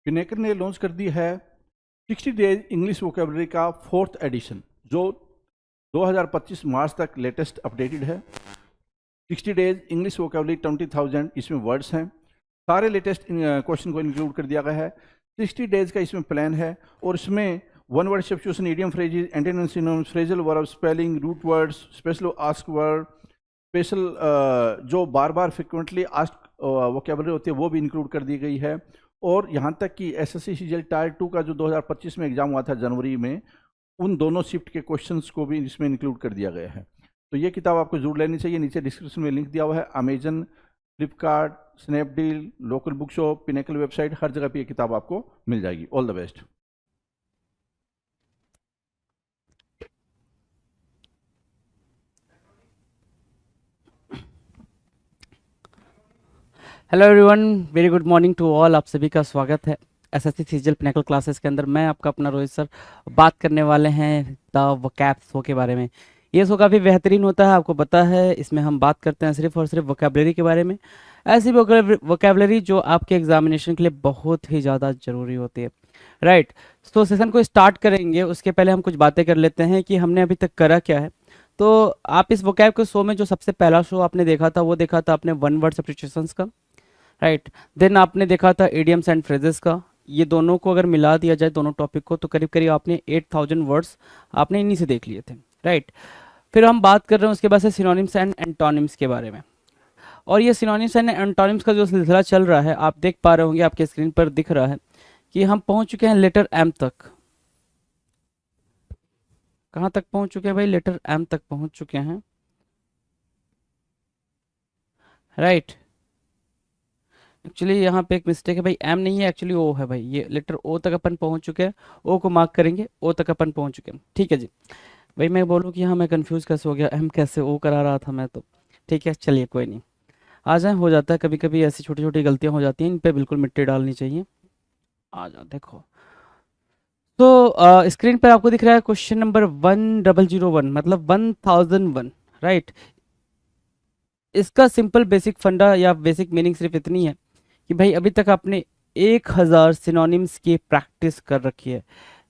पिनेकर ने लॉन्च कर दी है 60 डेज इंग्लिश वोकेबलरी का 4th एडिशन, जो 2025 मार्च तक लेटेस्ट अपडेटेड है। 60 डेज इंग्लिश वोकेबलरी 20,000 इसमें वर्ड्स हैं। सारे लेटेस्ट क्वेश्चन को इंक्लूड कर दिया गया है। 60 डेज का इसमें प्लान है और इसमें one word substitution, idiom phrases, antonyms, synonyms, phrasal verb, spelling, root words, special ask word, special जो बार बार फ्रिक्वेंटली आस्क वोकेबलरी होती है वो भी इंक्लूड कर दी गई है। और यहाँ तक कि एसएससी सीजीएल टायर 2 का जो 2025 में एग्जाम हुआ था जनवरी में, उन दोनों शिफ्ट के क्वेश्चंस को भी इसमें इंक्लूड कर दिया गया है। तो ये किताब आपको जरूर लेनी चाहिए। नीचे डिस्क्रिप्शन में लिंक दिया हुआ है। Amazon, Flipkart, Snapdeal, local book shop, Pinnacle website, हर जगह पे ये किताब आपको मिल जाएगी। All the best. Hello everyone, very good morning to all. आप सभी का स्वागत है एसएससी सीजीएल पिनेकल क्लासेस के अंदर। मैं आपका अपना रोहित सर बात करने वाले हैं द वोकैब शो के बारे में। ये शो काफ़ी बेहतरीन होता है, आपको पता है। इसमें हम बात करते हैं सिर्फ और सिर्फ वोकैबलरी के बारे में, ऐसी वोकैबलरी जो आपके एग्जामिनेशन के लिए बहुत ही ज़्यादा ज़रूरी होती है, राइट। तो सेशन को स्टार्ट करेंगे उसके पहले हम कुछ बातें कर लेते हैं कि हमने अभी तक करा क्या है। तो आप इस वोकैब के शो में जो सबसे पहला शो आपने देखा था वो देखा था आपने वन वर्ड सब्स्टिट्यूशंस का, राइट। देन आपने देखा था इडियम्स एंड फ्रेजेस का। ये दोनों को अगर मिला दिया जाए, दोनों टॉपिक को, तो करीब करीब आपने 8000 वर्ड्स आपने इन्हीं से देख लिए थे, राइट। फिर हम बात कर रहे हैं उसके बाद से सिनोनिम्स एंड एंटोनिम्स के बारे में। और ये सिनोनिम्स एंड एंटोनिम्स का जो सिलसिला चल रहा है, आप देख पा रहे होंगे, आपके स्क्रीन पर दिख रहा है कि हम पहुंच चुके हैं लेटर एम तक। कहाँ तक पहुंच चुके हैं भाई? लेटर एम तक पहुंच चुके हैं, राइट। एक्चुअली यहाँ पे एक मिस्टेक है भाई, एम नहीं है, एक्चुअली ओ है भाई। ये लेटर ओ तक अपन पहुँच चुके हैं, ओ को मार्क करेंगे, ओ तक अपन पहुँच चुके हैं, ठीक है जी। भाई मैं बोलूँ कि हाँ, मैं कंफ्यूज कैसे हो गया, एम कैसे ओ करा रहा था मैं तो। ठीक है, चलिए कोई नहीं, आ जाए, हो जाता है कभी कभी, ऐसी छोटी छोटी गलतियाँ हो जाती हैं, इन पर बिल्कुल मिट्टी डालनी चाहिए। आ जाओ, देखो। तो स्क्रीन पर आपको दिख रहा है क्वेश्चन नंबर 1001, मतलब 1001, राइट। इसका सिंपल बेसिक फंडा या बेसिक मीनिंग सिर्फ इतनी है कि भाई अभी तक आपने 1000 सिनोनिम्स की प्रैक्टिस कर रखी है,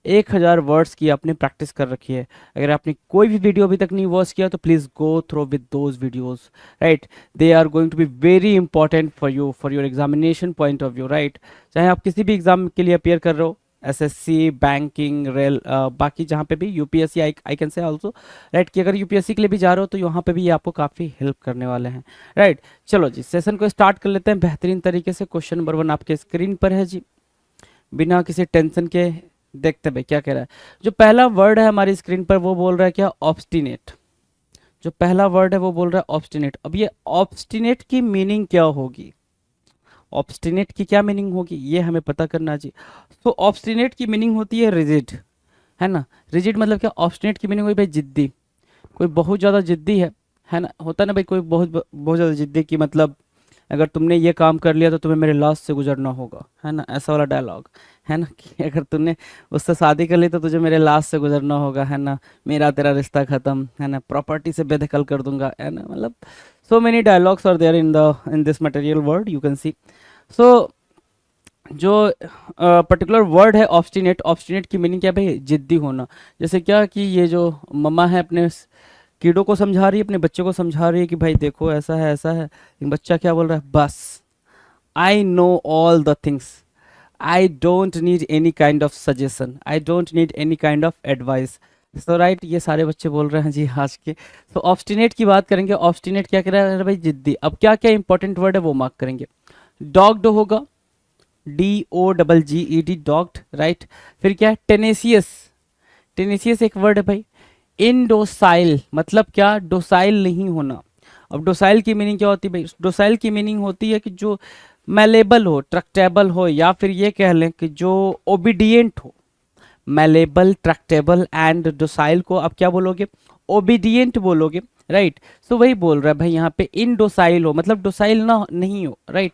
1000 वर्ड्स की आपने प्रैक्टिस कर रखी है। अगर आपने कोई भी वीडियो अभी तक नहीं वॉच किया तो please go through with those videos, right. They are going to be very important for you, for your examination point of view, right. चाहे आप किसी भी एग्जाम के लिए अपेयर कर रहे हो, एसएससी, बैंकिंग, रेल, बाकी जहाँ पे भी, UPSC, I can say also, right, कि अगर यूपीएससी के लिए भी जा रहे हो तो यहाँ पे भी ये आपको काफ़ी हेल्प करने वाले हैं, राइट। चलो जी, सेशन को स्टार्ट कर लेते हैं बेहतरीन तरीके से। क्वेश्चन नंबर 1 आपके स्क्रीन पर है जी, बिना किसी टेंशन के देखते हैं भाई क्या कह रहा है। जो पहला वर्ड है हमारी स्क्रीन पर वो बोल रहा है क्या? ऑब्स्टिनेट। जो पहला वर्ड है वो बोल रहा है ऑब्स्टिनेट। अब ये ऑब्स्टिनेट की मीनिंग क्या होगी? ऑब्स्टिनेट की क्या मीनिंग होगी ये हमें पता करना चाहिए। तो ऑब्स्टिनेट की मीनिंग होती है रिजिड, है ना। रिजिड मतलब क्या? ऑब्स्टिनेट की मीनिंग हुई भाई जिद्दी। कोई बहुत ज़्यादा जिद्दी है ना। होता है ना भाई, कोई बहुत बहुत ज़्यादा जिद्दी की मतलब अगर तुमने ये काम कर लिया तो तुम्हें मेरे लाश से गुजरना होगा, है ना, ऐसा वाला डायलॉग, है ना। कि अगर तुमने उससे शादी कर ली तो तुझे मेरे लाश से गुजरना होगा, है ना, मेरा तेरा रिश्ता खत्म, है ना, प्रॉपर्टी से बेदखल कर दूंगा, है ना। मतलब so many dialogues are there in this material word, you can see. So जो पर्टिकुलर वर्ड है ऑब्स्टिनेट, ऑब्स्टिनेट की मीनिंग क्या है भाई? जिद्दी होना। जैसे क्या कि ये जो मम्मा है अपने कीड़ों को समझा रही है, अपने बच्चे को समझा रही है कि भाई देखो ऐसा है ऐसा है, लेकिन बच्चा क्या बोल रहा है? बस I know all the things, I don't need any kind of suggestion, I don't need any kind of advice. So right, ये सारे बच्चे बोल रहे हैं जी आज के। तो ऑब्स्टिनेट की बात करेंगे। ऑब्स्टिनेट क्या कह रहा है भाई? जिद्दी। अब क्या क्या इंपॉर्टेंट वर्ड है वो मार्क करेंगे। डॉग्ड होगा, DOGGED, डॉग्ड, राइट। फिर क्या है? टेनेसियस। टेनेसियस एक वर्ड है भाई। इनडोसाइल मतलब क्या? डोसाइल नहीं होना। अब डोसाइल की मीनिंग क्या होती है भाई? डोसाइल की मीनिंग होती है कि जो मैलेबल हो, ट्रैक्टेबल हो, या फिर ये कह लें कि जो ओबीडियंट हो। मैलेबल, ट्रैक्टेबल एंड डोसाइल को आप क्या बोलोगे? ओबीडियंट बोलोगे, राइट। सो वही बोल रहा है भाई यहाँ पे, इनडोसाइल हो मतलब डोसाइल ना नहीं हो, राइट।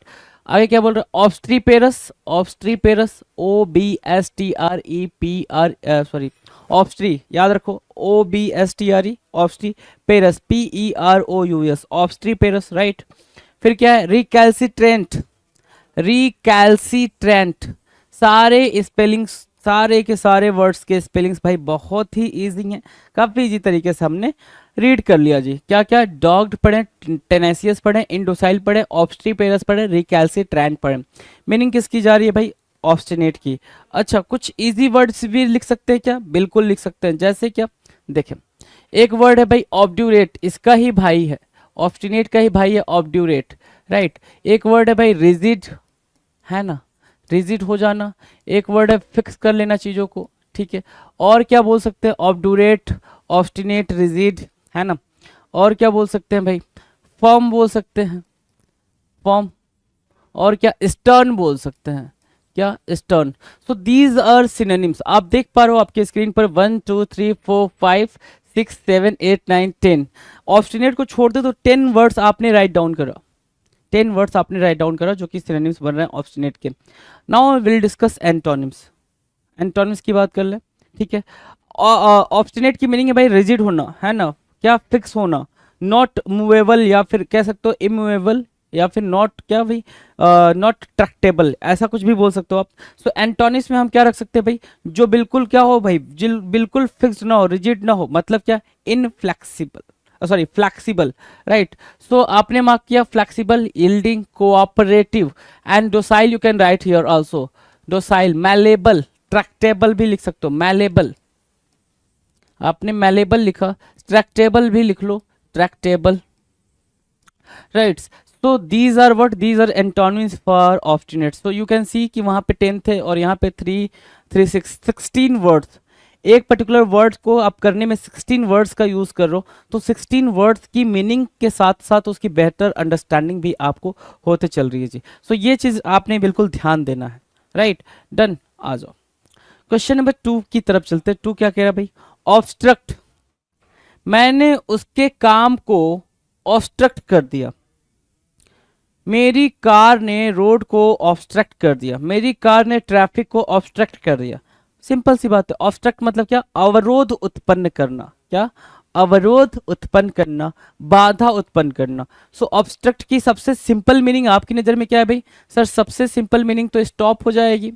आगे क्या बोल रहा है? ऑब्स्ट्रीपेरस। ऑब्स्ट्रीपेरस, OBSTREPR, सॉरी, ऑब्स्ट्री याद रखो, OBSTRE, ऑब्स्ट्री पेरस, PEROUS, ऑब्स्ट्री पेरस, राइट। फिर क्या है? रिकैल्सिट्रेंट। रिकैल्सिट्रेंट सारे स्पेलिंग्स, सारे के सारे वर्ड्स के स्पेलिंग्स भाई बहुत ही इजी हैं, काफ़ी इजी तरीके से हमने रीड कर लिया जी। क्या क्या, डॉग्ड पढ़े, टेनेसियस पढ़े, इंडोसाइल पढ़े, ऑब्स्ट्रीपेरस पढ़े, रिकैल्सिट्रैंट पढ़े। मीनिंग किसकी जा रही है भाई? ऑब्स्टिनेट की। अच्छा, कुछ इजी वर्ड्स भी लिख सकते हैं क्या? बिल्कुल लिख सकते हैं। जैसे क्या, देखें, एक वर्ड है भाई ऑब्ड्यूरेट, इसका ही भाई है, ऑब्स्टिनेट का ही भाई है ऑब्ड्यूरेट, राइट। एक वर्ड है भाई रिजिड, है ना, रिजिड हो जाना। एक वर्ड है फिक्स कर लेना चीज़ों को, ठीक है। और क्या बोल सकते हैं? ऑब्डूरेट, ऑब्स्टिनेट, रिजिड, है ना। और क्या बोल सकते हैं भाई? फॉर्म बोल सकते हैं, फॉर्म। और क्या, स्टर्न बोल सकते हैं, क्या, stern. So these are synonyms. आप देख पा रहे हो आपके स्क्रीन पर 1 2 3 4 5 6 7 8 9 10। ऑब्स्टिनेट को छोड़ दे तो 10 वर्ड्स आपने राइट डाउन करा, 10 वर्ड्स आपने राइट डाउन करा जो कि सिनोनिम्स बन रहे हैं ऑब्स्टिनेट के। Now will discuss antonyms. Antonyms की बात कर ले, ठीक है। ऑब्स्टिनेट की मीनिंग है भाई रिजिड होना, है ना, क्या, फिक्स होना, नॉट मूवेबल, या फिर कह सकते हो इमूवेबल, या फिर नॉट, क्या भाई, नॉट ट्रैक्टेबल, ऐसा कुछ भी बोल सकते हो आप। सो एंटोनिम्स में हम क्या रख सकते हैं भाई? जो बिल्कुल क्या हो भाई, बिल्कुल फिक्स्ड ना हो, रिजिड ना हो, मतलब क्या, इनफ्लेक्सिबल, सॉरी फ्लैक्सिबल, राइट। सो आपने मार्क किया flexible, yielding, cooperative and docile. You can write here also docile, malleable, Tractable भी लिख सकते हो, मैलेबल, आपने मैलेबल लिखा, ट्रैक्टेबल भी लिख लो, tractable, right. So these are what, these are antonyms for obstinate. So you can see कि वहां पे 10 थे और यहाँ पे 16 वर्ड्स। एक पर्टिकुलर वर्ड को आप करने में 16 वर्ड्स का यूज कर रहे हो, तो 16 वर्ड्स की मीनिंग के साथ साथ उसकी बेहतर अंडरस्टैंडिंग भी आपको होते चल रही है जी। सो ये चीज आपने बिल्कुल ध्यान देना है, राइट, डन। आ जाओ क्वेश्चन नंबर 2 की तरफ चलते हैं। 2 क्या कह रहा है भाई? ऑब्स्ट्रक्ट, मैंने उसके काम को ऑब्स्ट्रक्ट कर दिया, मेरी कार ने रोड को ऑब्स्ट्रक्ट कर दिया, मेरी कार ने ट्रैफिक को ऑब्स्ट्रक्ट कर दिया। सिंपल सी बात है, ऑब्स्ट्रक्ट मतलब क्या? अवरोध उत्पन्न करना, क्या, अवरोध उत्पन्न करना, बाधा उत्पन्न करना। सो ऑब्स्ट्रक्ट की सबसे सिंपल मीनिंग आपकी नजर में क्या है भाई? सर सबसे सिंपल मीनिंग तो स्टॉप हो जाएगी,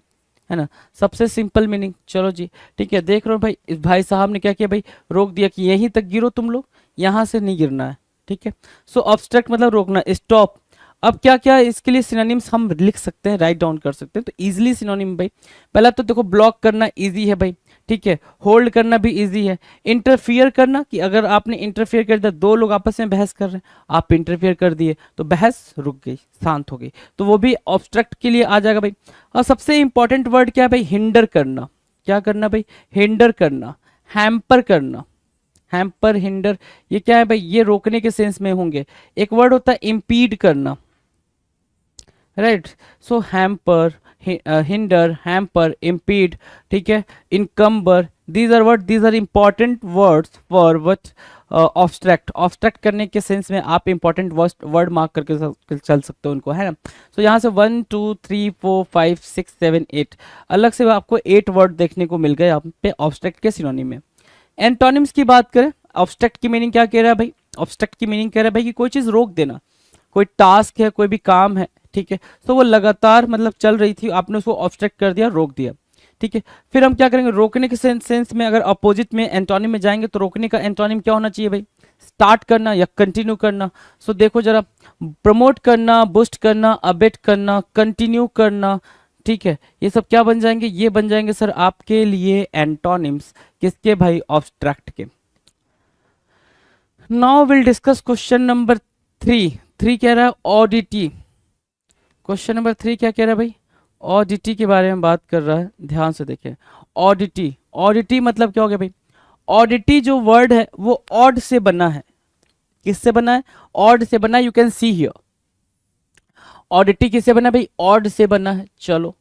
है ना, सबसे सिंपल मीनिंग। चलो जी, ठीक है, देख रहे हो भाई, इस भाई साहब ने क्या किया भाई? रोक दिया कि यहीं तक गिरो तुम लोग, यहां से नहीं गिरना है, ठीक है। सो ऑब्स्ट्रक्ट मतलब रोकना, स्टॉप। अब क्या क्या इसके लिए सिनोनिम्स हम लिख सकते हैं, राइट डाउन कर सकते हैं। तो इजीली सिनोनिम भाई, पहला तो देखो, ब्लॉक करना इजी है भाई, ठीक है। होल्ड करना भी इजी है। इंटरफियर करना, कि अगर आपने इंटरफियर कर दिया, दो लोग आपस में बहस कर रहे हैं, आप इंटरफियर कर दिए तो बहस रुक गई, शांत हो गई, तो वो भी ऑब्स्ट्रक्ट के लिए आ जाएगा भाई। और सबसे इंपॉर्टेंट वर्ड क्या है भाई? हिंडर करना। क्या करना भाई? हिंडर करना, हैम्पर करना, हैम्पर, हिंडर, ये क्या है भाई? ये रोकने के सेंस में होंगे। एक वर्ड होता है इम्पीड करना, right. So hamper, hinder, hamper, impede, ठीक है, encumber, these are word, these are important words for what? Obstruct. Obstruct करने के सेंस में आप इंपॉर्टेंट वर्ड मार्क करके चल सकते हो उनको, है ना। सो यहाँ से 1 2 3 4 5 6 7 8 अलग से आपको 8 वर्ड देखने को मिल गए यहाँ पे ऑब्स्ट्रैक्ट के सिनोनिम में। एंटोनिम्स की बात करें, ऑब्स्ट्रैक्ट की मीनिंग क्या कह रहा है भाई? ऑब्स्ट्रैक्ट की मीनिंग कह रहा है भाई कि कोई चीज रोक देना, कोई टास्क है, कोई भी काम है, ठीक है, तो वो लगातार मतलब चल रही थी, आपने उसको ऑब्स्ट्रैक्ट कर दिया, रोक दिया, ठीक है। फिर हम क्या करेंगे? रोकने के सेंस में अगर अपोजिट में एंटोनिम में जाएंगे तो रोकने का एंटोनिम क्या होना चाहिए भाई? स्टार्ट करना या कंटिन्यू करना। सो देखो जरा, प्रमोट करना, बूस्ट करना, अबेट करना, कंटिन्यू करना, ठीक है, ये सब क्या बन जाएंगे? ये बन जाएंगे सर आपके लिए एंटोनिम्स, किसके भाई? ऑब्स्ट्रैक्ट के। Now will discuss question number 3। 3 कह रहा है ऑडिटी। क्वेश्चन नंबर 3 क्या कह रहा है भाई? ऑडिटी के बारे में बात कर रहा है, ध्यान से देखें। ऑडिटी, ऑडिटी मतलब क्या हो गया भाई? ऑडिटी जो वर्ड है वो ऑड से बना है, किससे बना है? ऑड से बना है, यू कैन सी हियर। ऑडिटी किससे बना है भाई? ऑड से बना है। चलो,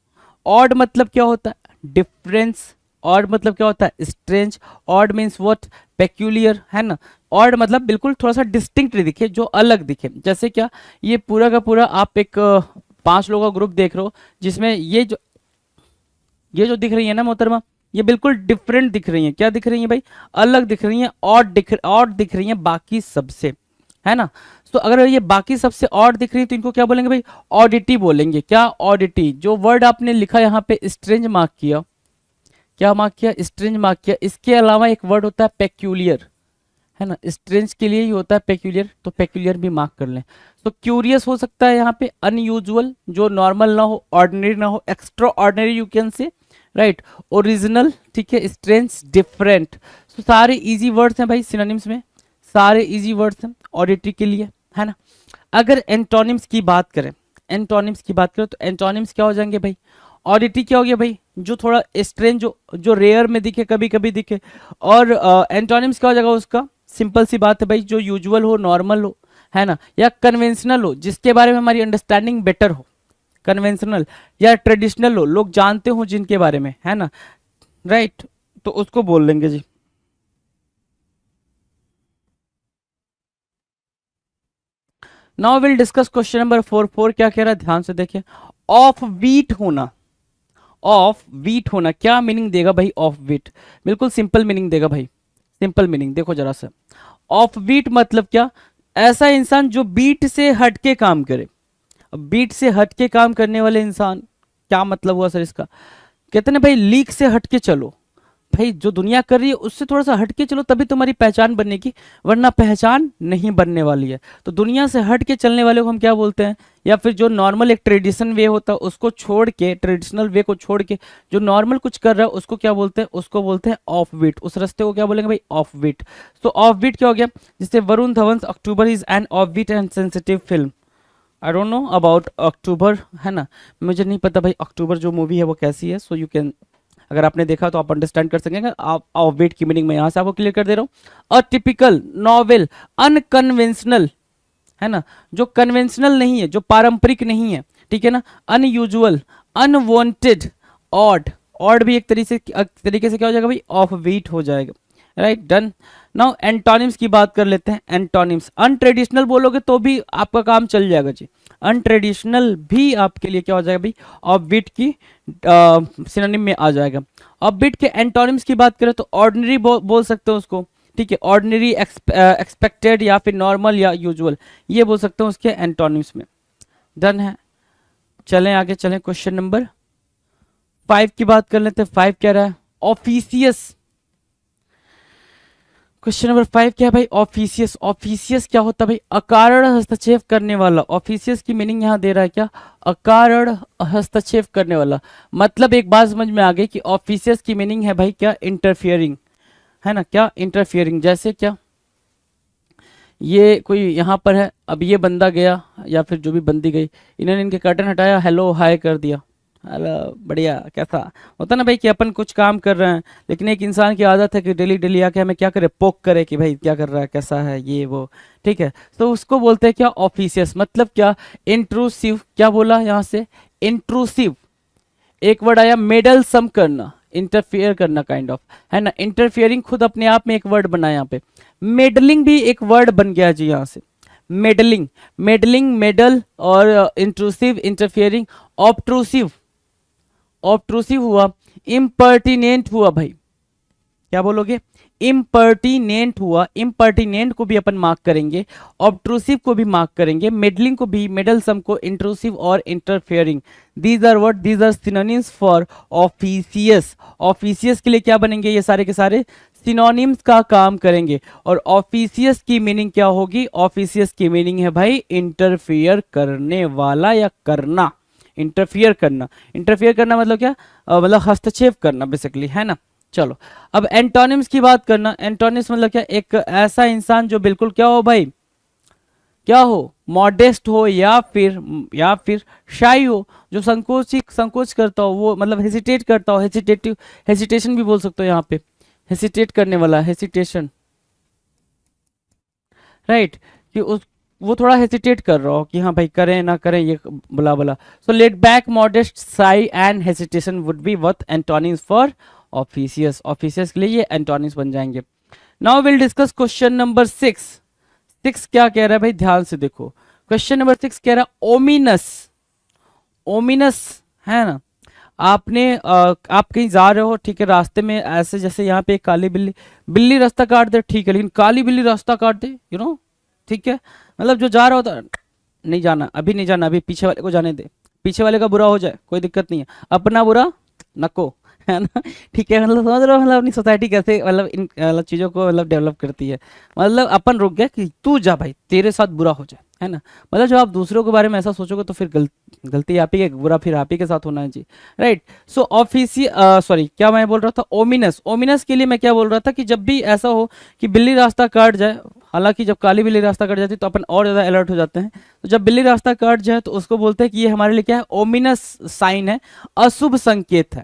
ऑड मतलब क्या होता है? डिफरेंस। ऑड मतलब क्या होता है? Strange. Odd means what? Peculiar, है ना। ऑड मतलब बिल्कुल थोड़ा सा डिस्टिंक्ट दिखे, जो अलग दिखे। जैसे क्या, ये पूरा का पूरा आप एक 5 लोगों का ग्रुप देख रहे हो, जिसमें ये जो दिख रही है ना मोहतरमा, ये बिल्कुल डिफरेंट दिख रही है। क्या दिख रही है भाई? अलग दिख रही है, ऑड दिख रही है बाकी सबसे, है ना। तो अगर ये बाकी सबसे ऑड दिख रही है तो इनको क्या बोलेंगे भाई, ऑडिटी बोलेंगे। क्या, ऑडिटी। जो वर्ड आपने लिखा यहाँ पे स्ट्रेंज मार्क किया, क्या मार्क किया, स्ट्रेंज मार्क किया। इसके अलावा एक वर्ड होता है पेक्यूलियर, है ना, स्ट्रेंज के लिए ही होता है पेक्यूलियर, तो पेक्यूलियर भी मार्क कर लें। तो क्यूरियस हो सकता है यहाँ पे, अनयूजुअल जो नॉर्मल ना हो, ऑर्डिनरी ना हो, extra ordinary you can say, right, original, ठीक है, स्ट्रेंज, डिफरेंट। तो सारे इजी वर्ड्स हैं भाई सिनोनिम्स में, सारे इजी वर्ड्स हैं ऑडिटरी के लिए, है ना। अगर एंटोनिम्स की बात करें, एंटोनिम्स की बात करें तो एंटोनिम्स क्या हो जाएंगे भाई, ऑडिटी क्या हो गया भाई, जो थोड़ा स्ट्रेंज, जो रेयर में दिखे, कभी कभी दिखे। और एंटोनिम्स क्या हो जाएगा उसका, सिंपल सी बात है भाई, जो यूजुअल हो, नॉर्मल हो, है ना, या कन्वेंशनल हो, जिसके बारे में हमारी अंडरस्टैंडिंग बेटर हो, कन्वेंशनल या ट्रेडिशनल हो, लोग जानते हो जिनके बारे में, है ना, राइट, तो उसको बोल लेंगे जी। Now will discuss question number 4। 4 क्या कह रहा है, ध्यान से देखिए। ऑफ बीट होना, ऑफ बीट होना क्या मीनिंग देगा भाई, ऑफ बीट, बिल्कुल सिंपल मीनिंग देगा भाई, सिंपल मीनिंग देखो जरा सा। ऑफ बीट मतलब क्या, ऐसा इंसान जो बीट से हटके काम करे। अब बीट से हटके काम करने वाले इंसान, क्या मतलब हुआ सर इसका, कहते हैं भाई लीक से हटके चलो, भाई जो दुनिया कर रही है उससे थोड़ा सा हटके चलो, तभी तुम्हारी पहचान बनेगी, वरना पहचान नहीं बनने वाली है। तो दुनिया से हटके चलने वाले को हम क्या बोलते हैं, या फिर जो नॉर्मल एक ट्रेडिशन वे होता है उसको छोड़ के, ट्रेडिशनल वे को छोड़ के जो नॉर्मल कुछ कर रहा है उसको क्या बोलते हैं, उसको बोलते हैं ऑफ बीट। उस रास्ते को क्या बोलेंगे भाई, ऑफ बीट। तो ऑफ बीट क्या हो गया, जैसे Varun Dhawan October is an off beat and sensitive film. I don't know about October, है ना, मुझे नहीं पता भाई अक्टूबर जो मूवी है वो कैसी है। सो यू कैन, अगर आपने देखा तो आप अंडरस्टैंड कर सकेंगे। आप ऑफ बीट की मीनिंग मैं यहाँ से आपको क्लियर कर दे रहा हूँ। अटिपिकल, नॉवेल, अनकन्वेंशनल, है ना, जो कन्वेंशनल नहीं है, जो पारंपरिक नहीं है, ठीक है ना, अनयूजुअल, अनवांटेड, ऑड। ऑड भी एक तरीके से क्या हो जाएगा भाई, ऑफ बीट हो जाएगा, राइट, डन। नाउ एंटोनिम्स की बात कर लेते हैं। एंटोनिम्स, अनट्रेडिशनल बोलोगे तो भी आपका काम चल जाएगा जी, अनट्रेडिशनल भी आपके लिए क्या हो जाएगा भाई, ऑफ बीट की सिनोनिम में आ जाएगा। ऑफ बीट के एंटोनिम्स की बात करें तो ऑर्डिनरी बोल सकते हो उसको, ठीक है, ऑर्डिनरी, एक्सपेक्टेड, या फिर नॉर्मल या यूजुअल, ये बोल सकते हो उसके एंटोनिम्स में। डन है, चलें आगे, चलें क्वेश्चन नंबर 5 की बात कर लेते हैं। 5 क्या रहा है, ऑफिशियस। क्वेश्चन नंबर 5 क्या है भाई, ऑफिशियस। ऑफिशियस क्या होता है भाई, अकारण हस्तक्षेप करने वाला। ऑफिशियस की मीनिंग यहाँ दे रहा है क्या, अकारण हस्तक्षेप करने वाला। मतलब एक बात समझ में आ गई कि ऑफिशियस की मीनिंग है भाई क्या, इंटरफियरिंग, है ना, क्या इंटरफियरिंग। जैसे क्या, ये कोई यहाँ पर है, अब ये बंदा गया या फिर जो भी बंदी गई, इन्होंने इनके कर्टन हटाया, हेलो हाय कर दिया, हेलो बढ़िया कैसा, होता ना भाई कि अपन कुछ काम कर रहे हैं लेकिन एक इंसान की आदत है कि डेली डेली आके हमें क्या करे, पोक करे कि भाई क्या कर रहा है, कैसा है, ये वो, ठीक है। तो उसको बोलते हैं क्या, ऑफिशियस। मतलब क्या, इंट्रूसिव। क्या बोला यहाँ से, इंट्रूसिव। एक वर्ड आया मेडल सम करना, इंटरफियर करना काइंड ऑफ, है ना। इंटरफियरिंग खुद अपने आप में एक वर्ड बना है यहाँ पे। मेडलिंग भी एक वर्ड बन गया जी यहाँ से, मेडलिंग, मेडलिंग, मेडल, और इंट्रूसिव, इंटरफियरिंग, ऑब्ट्रूसिव, ऑब्ट्रूसिव हुआ, इम्पर्टिनेंट हुआ भाई, क्या बोलोगे, इम्पर्टिनेंट हुआ। इम्पर्टिनेंट को भी अपन मार्क करेंगे, ऑब्ट्रूसिव को भी मार्क करेंगे, मेडलिंग को भी, मेडलसम को, इंट्रूसिव और interfering. These are what, these are synonyms for officious. Officious के लिए क्या बनेंगे, ये सारे के सारे सिनोनिम्स का काम करेंगे। और ऑफिशियस की मीनिंग क्या होगी, ऑफिशियस की मीनिंग है भाई इंटरफियर करने वाला या करना, इंटरफियर करना। इंटरफियर करना मतलब क्या, मतलब हस्तक्षेप करना बेसिकली, है ना। चलो अब एंटोनिम्स की बात करना। एंटोनिम्स मतलब क्या, एक ऐसा इंसान जो बिल्कुल क्या हो भाई, क्या हो, मॉडेस्ट हो, या फिर शाई हो, जो संकोच करता हो, वो मतलब हेसिटेट करता हो, हेसिटेटिव, हेसिटेशन भी बोल सकते हो यहाँ पे, हेसिटेट करने वाला, हेसिटेशन, राइट, कि उस, वो थोड़ा हेसिटेट कर रहा हो कि हाँ भाई करें ना करें ये बुला बुला। So laid back, modest, shy and hesitation would be what, antonyms for officious. Officious के लिए ये एंटोनिम्स बन जाएंगे। Now will discuss question number 6। 6 क्या कह रहा है भाई, ध्यान से देखो। क्वेश्चन नंबर 6 कह रहा है ओमिनस। ओमिनस, है ना, आपने आप कहीं जा रहे हो, ठीक है, रास्ते में ऐसे जैसे यहाँ पे एक काली बिल्ली, बिल्ली रास्ता काट दे, ठीक है, लेकिन काली बिल्ली रास्ता काट दे, यू नो, ठीक है, मतलब जो जा रहा होता है, नहीं जाना, अभी नहीं जाना, अभी पीछे वाले को जाने दे, पीछे वाले का बुरा हो जाए कोई दिक्कत नहीं है, अपना बुरा नको, है ना। ठीक है, मतलब समझ रहे हो, मतलब अपनी सोसाइटी कैसे मतलब इन मतलब चीज़ों को मतलब डेवलप करती है। मतलब अपन रुक गए कि तू जा भाई, तेरे साथ बुरा हो जाए, है ना। मतलब जब आप दूसरों के बारे में ऐसा सोचोगे तो फिर गलती आप ही के, बुरा फिर आप ही के साथ होना है जी, राइट। सो सॉरी क्या मैं बोल रहा था, ओमिनस, ओमिनस के लिए मैं क्या बोल रहा था कि जब भी ऐसा हो कि बिल्ली रास्ता काट जाए, हालांकि जब काली बिल्ली रास्ता काट जाती है तो अपन और ज़्यादा अलर्ट हो जाते हैं, तो जब बिल्ली रास्ता काट जाए तो उसको बोलते हैं कि ये हमारे लिए क्या है, ओमिनस साइन है, अशुभ संकेत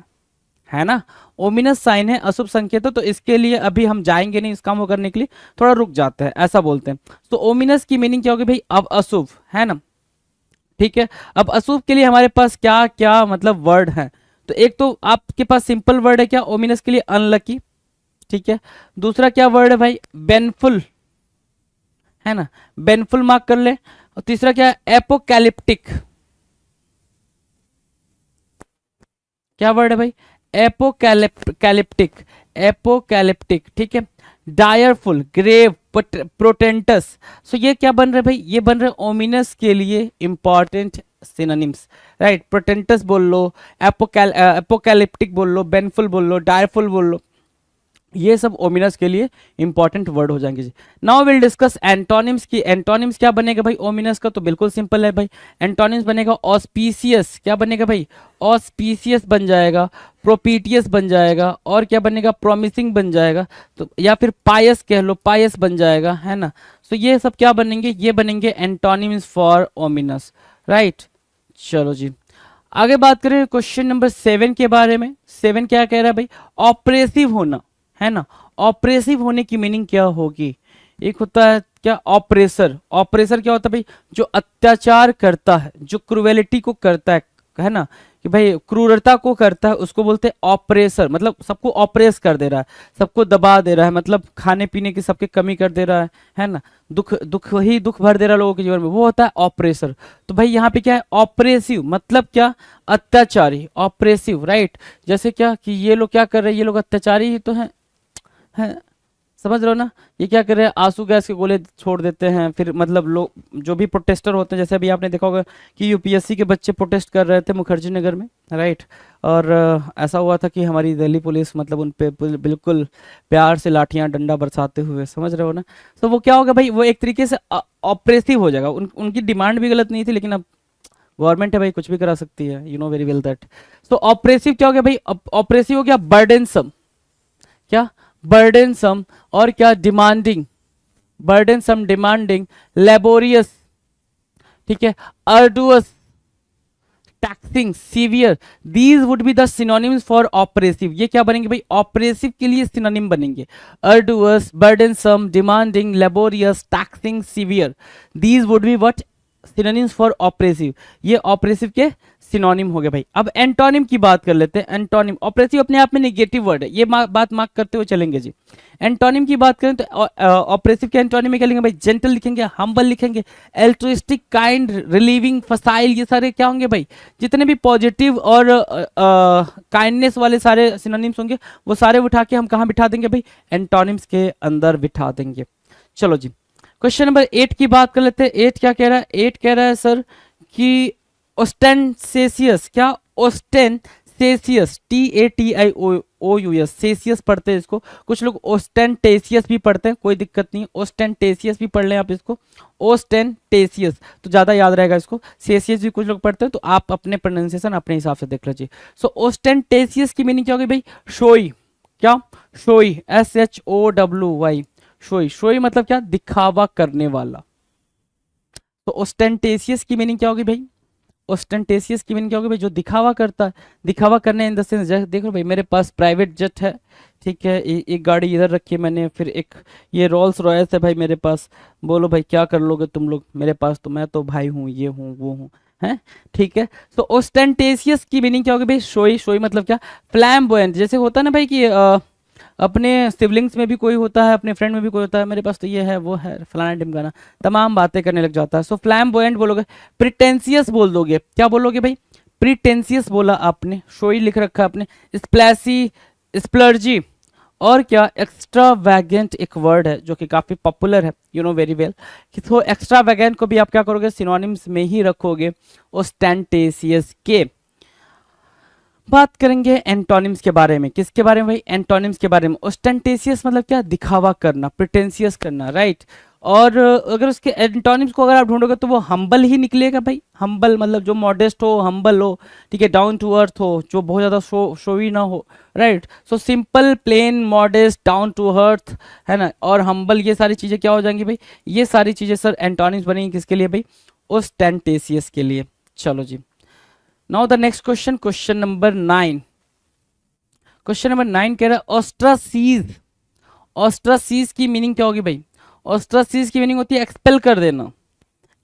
है ना। ओमिनस साइन है, अशुभ संकेत है, तो इसके लिए अभी हम जाएंगे नहीं इस काम को करने के लिए, थोड़ा रुक जाते हैं, ऐसा बोलते हैं। तो ओमिनस की मीनिंग क्या होगी भाई, अब अशुभ, है ना। ठीक है, अब अशुभ के लिए हमारे पास क्या क्या मतलब वर्ड है, तो एक तो आपके पास सिंपल वर्ड है क्या ओमिनस के लिए, अनलकी, ठीक है। दूसरा क्या वर्ड है भाई, बेनफुल, है ना, बेनफुल मार्क कर ले। और तीसरा क्या है, एपोकैलिप्टिक, क्या वर्ड है भाई, एपोकैलिप्टिक, एपोकैलिप्टिक, ठीक है। डायरफुल, ग्रेव, प्रोटेंटस, सो ये क्या बन रहे भाई, ये बन रहे ओमिनस के लिए इंपॉर्टेंट सिनोनिम्स, राइट। प्रोटेंटस बोल लो, एपोकैलिप्टिक बोल लो, बेनफुल बोल लो, डायरफुल बोल लो, ये सब ओमिनस के लिए इंपॉर्टेंट वर्ड हो जाएंगे जी। नाउ विल डिस्कस एंटोनिम्स की। एंटोनिम्स क्या बनेगा भाई ओमिनस का, तो बिल्कुल सिंपल है भाई, एंटोनिम्स बनेगा ऑस्पीसियस, क्या बनेगा भाई, ऑस्पीसियस बन जाएगा, प्रोपीटियस बन जाएगा, और क्या बनेगा, प्रॉमिसिंग बन जाएगा, तो या फिर पायस कह लो, पायस बन जाएगा, है ना। सो ये सब क्या बनेंगे, ये बनेंगे एंटोनिम्स फॉर ओमिनस, राइट। चलो जी, आगे बात करें क्वेश्चन नंबर 7 के बारे में। 7 क्या कह रहा है भाई, ऑपरेसिव होना, है ना। ऑपरेसिव होने की मीनिंग क्या होगी, एक होता है क्या ऑपरेसर, ऑपरेसर क्या होता है भाई, जो अत्याचार करता है, जो क्रूएलिटी को करता है ना, कि भाई क्रूरता को करता है, उसको बोलते हैं ऑपरेसर, मतलब सबको ऑपरेस कर दे रहा है, सबको दबा दे रहा है, मतलब खाने पीने की सबके कमी कर दे रहा है ना, दुख दुख ही दुख भर दे रहा है लोगों के जीवन में, वो होता है ऑपरेसर। तो भाई यहाँ पे क्या है, ऑपरेसिव मतलब क्या, अत्याचारी, ऑपरेसिव, राइट। जैसे क्या कि ये लोग क्या कर रहे हैं, ये लोग अत्याचारी ही तो हैं, समझ रहे हो ना। ये क्या कर रहे हैं, आंसू गैस के गोले छोड़ देते हैं, फिर मतलब लोग जो भी प्रोटेस्टर होते हैं, जैसे अभी आपने देखा होगा कि यूपीएससी के बच्चे प्रोटेस्ट कर रहे थे मुखर्जी नगर में, राइट। और ऐसा हुआ था कि हमारी दिल्ली पुलिस मतलब उन पे बिल्कुल प्यार से लाठियां डंडा बरसाते हुए, समझ रहे हो ना। तो वो क्या होगा भाई, वो एक तरीके से ऑपरेसिव हो जाएगा, उनकी डिमांड भी गलत नहीं थी, लेकिन अब गवर्नमेंट है भाई, कुछ भी करा सकती है, you know very well that. तो ऑपरेसिव क्या हो गया भाई, ऑपरेसिव हो गया बर्डनसम, क्या बर्डनसम, और क्या डिमांडिंग, बर्डनसम, डिमांडिंग, लेबोरियस, ठीक है, arduous, taxing, severe, these would be the synonyms for oppressive. ये क्या बनेंगे भाई, ऑपरेसिव के लिए सिनोनिम बनेंगे, arduous, burdensome, demanding, laborious, taxing, severe, these would be what, synonyms for oppressive. ये ऑपरेसिव के सिनोनिम हो गए भाई। अब एंटोनिम की बात कर लेते हैं। एंटोनिम, ऑपरेसिव अपने आप में नेगेटिव वर्ड है, ये बात मार्क करते हुए चलेंगे जी। एंटोनिम की बात करें तो ऑपरेसिव के एंटोनिम में क्या लिखेंगे भाई, जेंटल लिखेंगे, हम्बल लिखेंगे, एल्ट्रुइस्टिक, काइंड, रिलीविंग, फसाइल, ये सारे क्या होंगे भाई, जितने भी पॉजिटिव और काइंडनेस वाले सारे सिनोनिम्स होंगे, वो सारे उठा के हम कहाँ बिठा देंगे भाई, एंटोनिम्स के अंदर बिठा देंगे। चलो जी, क्वेश्चन नंबर 8 की बात कर लेते हैं। 8 क्या कह रहा है, 8 कह रहा है सर कि ओस्टेंसेसियस, क्या ओस्टेंसेसियस, TATIOUS, सेसियस पढ़ते हैं इसको, कुछ लोग ओस्टेंटेसियस भी पढ़ते हैं, कोई दिक्कत नहीं, ओस्टेंटेसियस भी पढ़ लें आप इसको, ओस्टेंटेसियस तो ज्यादा याद रहेगा इसको, सेसियस भी कुछ लोग पढ़ते हैं, तो आप अपने प्रोनाउंसिएशन अपने हिसाब से देख लीजिए। सो ओस्टेंटेसियस की मीनिंग क्या होगी भाई, शोई, क्या शोई, SHOWY, शोई, शोई मतलब क्या, दिखावा करने वाला। तो ओस्टेंटेसियस की मीनिंग क्या होगी भाई, ओस्टेंटेसियस की मीनिंग क्या होगी भाई, जो दिखावा करता है, दिखावा करने इन द सेंस, देखो भाई मेरे पास प्राइवेट जेट है, ठीक है, एक गाड़ी इधर रखी है मैंने, फिर एक ये रोल्स रॉयस है भाई मेरे पास, बोलो भाई क्या कर लोगे तुम लोग मेरे पास, तो मैं तो भाई हूँ, ये हूँ वो हूँ, है, ठीक है। तो ओस्टेंटेसियस की मीनिंग क्या होगी भाई, शोई, शोई मतलब क्या, फ्लैम्बोयंट, जैसे होता है ना भाई कि अपने सिबलिंग्स में भी कोई होता है, अपने फ्रेंड में भी कोई होता है, मेरे पास तो ये है वो है फलाना ढिमकाना, तमाम बातें करने लग जाता है। सो फ्लैम्बोयंट बोलोगे, प्रिटेंसियस बोल दोगे, क्या बोलोगे भाई, प्रिटेंसियस बोला आपने, शोई लिख रखा आपने, स्प्लैसी, स्प्लर्जी, और क्या एक्स्ट्रावैगेंट एक वर्ड है जो कि काफी पॉपुलर है, यू नो वेरी वेल, कि तो एक्स्ट्रावैगेंट को भी आप क्या करोगे, सिनोनिम्स में ही रखोगे ओस्टेंटेशियस के। बात करेंगे एंटोनिम्स के बारे में, किसके बारे में भाई, एंटोनिम्स के बारे में। ओस्टेंटेशियस मतलब क्या, दिखावा करना, प्रिटेंशियस करना, राइट। और अगर उसके एंटोनिम्स को अगर आप ढूंढोगे तो वो हम्बल ही निकलेगा भाई। हम्बल मतलब जो मॉडेस्ट हो, हम्बल हो, ठीक है, डाउन टू अर्थ हो, जो बहुत ज़्यादा शोवी ना हो, right. So simple, plain, modest, down to earth, है ना, और हम्बल, ये सारी चीज़ें क्या हो जाएंगी भाई, ये सारी चीज़ें सर एंटोनिम्स बनेंगी किसके लिए भाई, ओस्टेंटेशियस के लिए। चलो जी, now the next question, question number 9। Question number 9 कह रहा है ऑस्ट्रासीज। ऑस्ट्रासीज की मीनिंग क्या होगी भाई, ऑस्ट्रासीज की मीनिंग होती है एक्सपेल कर देना।